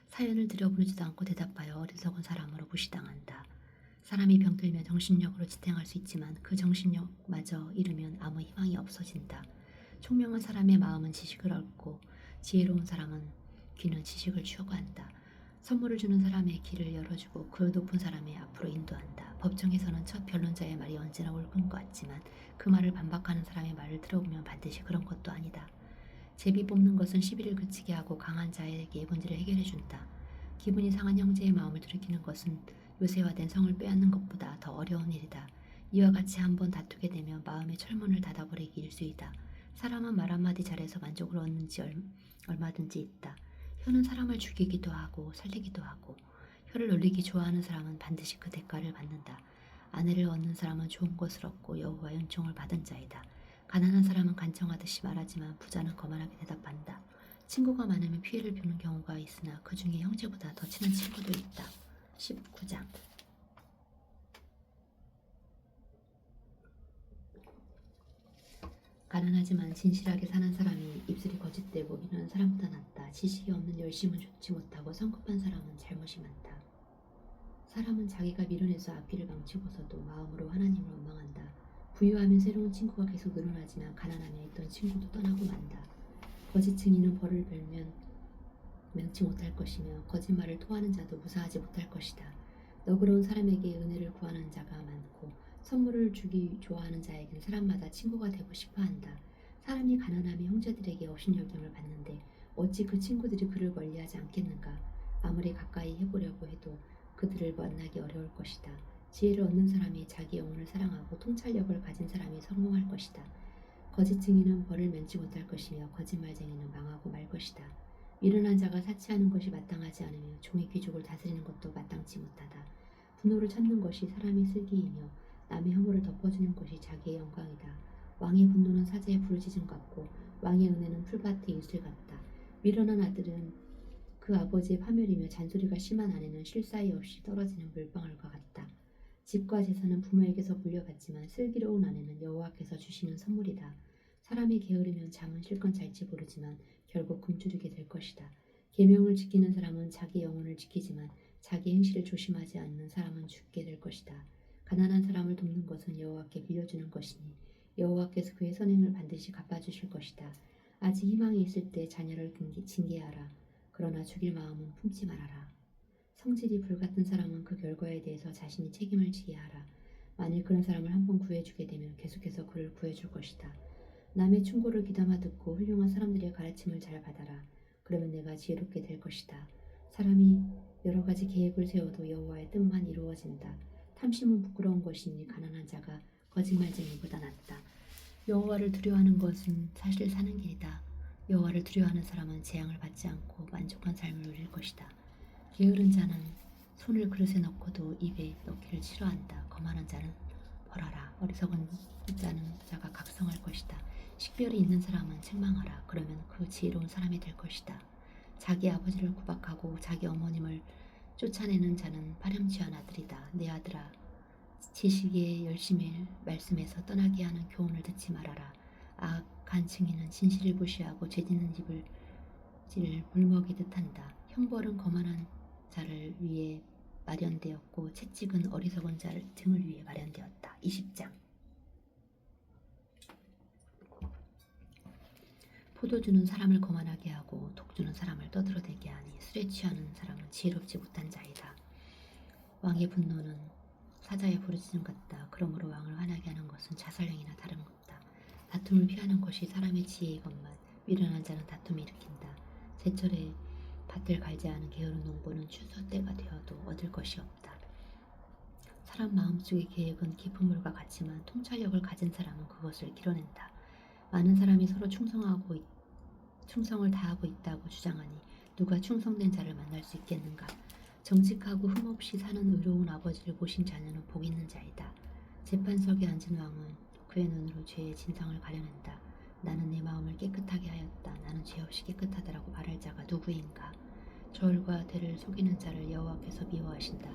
사연을 들여부르지도 않고 대답하여 어리석은 사람으로 무시당한다. 사람이 병들면 정신력으로 지탱할 수 있지만 그 정신력마저 잃으면 아무 희망이 없어진다. 총명한 사람의 마음은 지식을 얻고 지혜로운 사람은 귀는 지식을 추구한다. 선물을 주는 사람의 길을 열어주고 그 높은 사람의 앞으로 인도한다. 법정에서는 첫 변론자의 말이 언제나 옳은 것 같지만 그 말을 반박하는 사람의 말을 들어보면 반드시 그런 것도 아니다. 제비 뽑는 것은 시비를 그치게 하고 강한 자에게 문제를 해결해준다. 기분이 상한 형제의 마음을 들이키는 것은 요새화된 성을 빼앗는 것보다 더 어려운 일이다. 이와 같이 한번 다투게 되면 마음의 철문을 닫아버리기 일쑤이다. 사람은 말 한마디 잘해서 만족을 얻는지 얼마든지 있다. 혀는 사람을 죽이기도 하고 살리기도 하고 혀를 놀리기 좋아하는 사람은 반드시 그 대가를 받는다. 아내를 얻는 사람은 좋은 것을 얻고 여호와의 은총을 받은 자이다. 가난한 사람은 간청하듯이 말하지만 부자는 거만하게 대답한다. 친구가 많으면 피해를 보는 경우가 있으나 그 중에 형제보다 더 친한 친구도 있다. 19장. 가난하지만 진실하게 사는 사람이 입술이 거짓되고 미련한 사람보다 낫다. 지식이 없는 열심은 좋지 못하고 성급한 사람은 잘못이 많다. 사람은 자기가 미련해서 앞길을 망치고서도 마음으로 하나님을 원망한다. 부유하면 새로운 친구가 계속 늘어나지만 가난하면 있던 친구도 떠나고 만다. 거짓 증인은 벌을 벌면 명치 못할 것이며 거짓말을 토하는 자도 무사하지 못할 것이다. 너그러운 사람에게 은혜를 구하는 자가 많고 선물을 주기 좋아하는 자에게는 사람마다 친구가 되고 싶어한다. 사람이 가난하면 형제들에게 업신여김을 받는데 어찌 그 친구들이 그를 멀리하지 않겠는가. 아무리 가까이 해보려고 해도 그들을 만나기 어려울 것이다. 지혜를 얻는 사람이 자기 영혼을 사랑하고 통찰력을 가진 사람이 성공할 것이다. 거짓 증인은 벌을 면치 못할 것이며 거짓말쟁이는 망하고 말 것이다. 미련한 자가 사치하는 것이 마땅하지 않으며 종의 귀족을 다스리는 것도 마땅치 못하다. 분노를 참는 것이 사람의 슬기이며 남의 혐오를 덮어주는 것이 자기의 영광이다. 왕의 분노는 사자의 부르짖음 같고 왕의 은혜는 풀밭의 이슬 같다. 미련한 아들은 그 아버지의 파멸이며 잔소리가 심한 아내는 쉴 사이 없이 떨어지는 물방울과 같다. 집과 재산은 부모에게서 물려받지만 슬기로운 아내는 여호와께서 주시는 선물이다. 사람이 게으르면 잠은 실컷 잘지 모르지만 결국 굶주리게 될 것이다. 계명을 지키는 사람은 자기 영혼을 지키지만 자기 행실을 조심하지 않는 사람은 죽게 될 것이다. 가난한 사람을 돕는 것은 여호와께 빌려주는 것이니 여호와께서 그의 선행을 반드시 갚아주실 것이다. 아직 희망이 있을 때 자녀를 징계하라. 그러나 죽일 마음은 품지 말아라. 성질이 불같은 사람은 그 결과에 대해서 자신이 책임을 지게 하라. 만일 그런 사람을 한번 구해주게 되면 계속해서 그를 구해줄 것이다. 남의 충고를 귀담아 듣고 훌륭한 사람들의 가르침을 잘 받아라. 그러면 내가 지혜롭게 될 것이다. 사람이 여러 가지 계획을 세워도 여호와의 뜻만 이루어진다. 탐심은 부끄러운 것이니 가난한 자가 거짓말쟁이보다 낫다. 여호와를 두려워하는 것은 사실 사는 길이다. 여호와를 두려워하는 사람은 재앙을 받지 않고 만족한 삶을 누릴 것이다. 게으른 자는 손을 그릇에 넣고도 입에 넣기를 싫어한다. 거만한 자는 벌하라. 어리석은 자가 각성할 것이다. 식별이 있는 사람은 책망하라. 그러면 그 지혜로운 사람이 될 것이다. 자기 아버지를 구박하고 자기 어머님을 쫓아내는 자는 파렴치한 아들이다. 내 아들아, 지식의 열심을 말씀에서 떠나게 하는 교훈을 듣지 말아라. 악한 증인은 진실을 무시하고 죄짓는 입을 물먹이듯 한다. 형벌은 거만한 자를 위해 마련되었고 채찍은 어리석은 자를 등을 위해 마련되었다. 20장. 포도주는 사람을 거만하게 하고 독주는 사람을 떠들어대게 하니 술에 취하는 사람은 지혜롭지 못한 자이다. 왕의 분노는 사자의 부르짖음 같다. 그러므로 왕을 화나게 하는 것은 자살행위나 다름없다. 다툼을 피하는 것이 사람의 지혜이건만 미련한 자는 다툼을 일으킨다. 제철에 밭을 갈지 않은 게으른 농부는 추수 때가 되어도 얻을 것이 없다. 사람 마음속의 계획은 깊은 물과 같지만 통찰력을 가진 사람은 그것을 길어낸다. 많은 사람이 서로 충성을 다하고 있다고 주장하니 누가 충성된 자를 만날 수 있겠는가? 정직하고 흠없이 사는 의로운 아버지를 보신 자녀는 복 있는 자이다. 재판석에 앉은 왕은 그의 눈으로 죄의 진상을 가려낸다. 나는 내 마음을 깨끗하게 하였다. 나는 죄 없이 깨끗하다라고 말할 자가 누구인가? 저울과 대를 속이는 자를 여호와께서 미워하신다.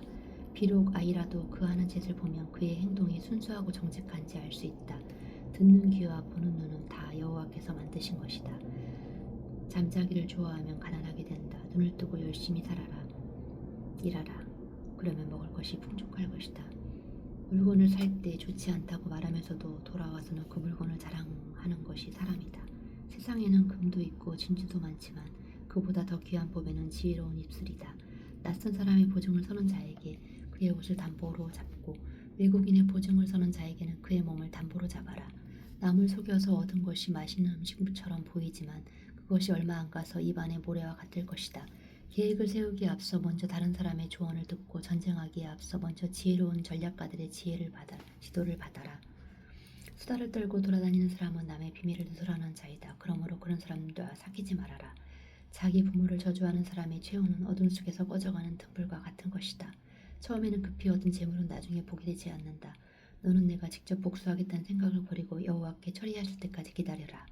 비록 아이라도 그 하는 짓을 보면 그의 행동이 순수하고 정직한지 알 수 있다. 듣는 귀와 보는 눈은 다 여호와께서 만드신 것이다. 잠자기를 좋아하면 가난하게 된다. 눈을 뜨고 열심히 살아라. 일하라. 그러면 먹을 것이 풍족할 것이다. 물건을 살 때 좋지 않다고 말하면서도 돌아와서는 그 물건을 자랑하는 것이 사람이다. 세상에는 금도 있고 진주도 많지만 그보다 더 귀한 법에는 지혜로운 입술이다. 낯선 사람의 보증을 서는 자에게 그의 옷을 담보로 잡고 외국인의 보증을 서는 자에게는 그의 몸을 담보로 잡아라. 남을 속여서 얻은 것이 맛있는 음식처럼 보이지만 그것이 얼마 안 가서 입안의 모래와 같을 것이다. 계획을 세우기에 앞서 먼저 다른 사람의 조언을 듣고 전쟁하기에 앞서 먼저 지혜로운 전략가들의 지도를 받아라. 수다를 떨고 돌아다니는 사람은 남의 비밀을 누설하는 자이다. 그러므로 그런 사람들과 사귀지 말아라. 자기 부모를 저주하는 사람의 최후는 어둠 속에서 꺼져가는 등불과 같은 것이다. 처음에는 급히 얻은 재물은 나중에 복이 되지 않는다. 너는 내가 직접 복수하겠다는 생각을 버리고 여호와께 처리하실 때까지 기다려라.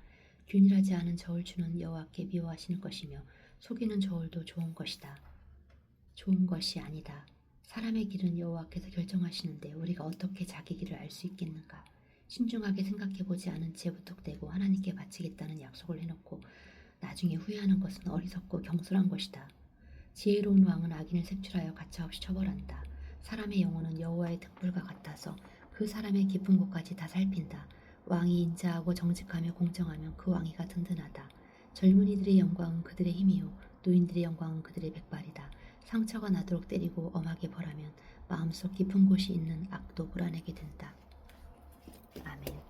균일하지 않은 저울 주는 여호와께 미워하시는 것이며 속이는 저울도 좋은 것이 아니다. 사람의 길은 여호와께서 결정하시는데 우리가 어떻게 자기 길을 알 수 있겠는가? 신중하게 생각해보지 않은 채 무턱대고 하나님께 바치겠다는 약속을 해놓고 나중에 후회하는 것은 어리석고 경솔한 것이다. 지혜로운 왕은 악인을 색출하여 가차없이 처벌한다. 사람의 영혼은 여호와의 등불과 같아서 그 사람의 깊은 곳까지 다 살핀다. 왕이 인자하고 정직하며 공정하면 그 왕위가 든든하다. 젊은이들의 영광은 그들의 힘이요 노인들의 영광은 그들의 백발이다. 상처가 나도록 때리고 엄하게 벌하면 마음속 깊은 곳이 있는 악도 불안하게 된다. 아멘.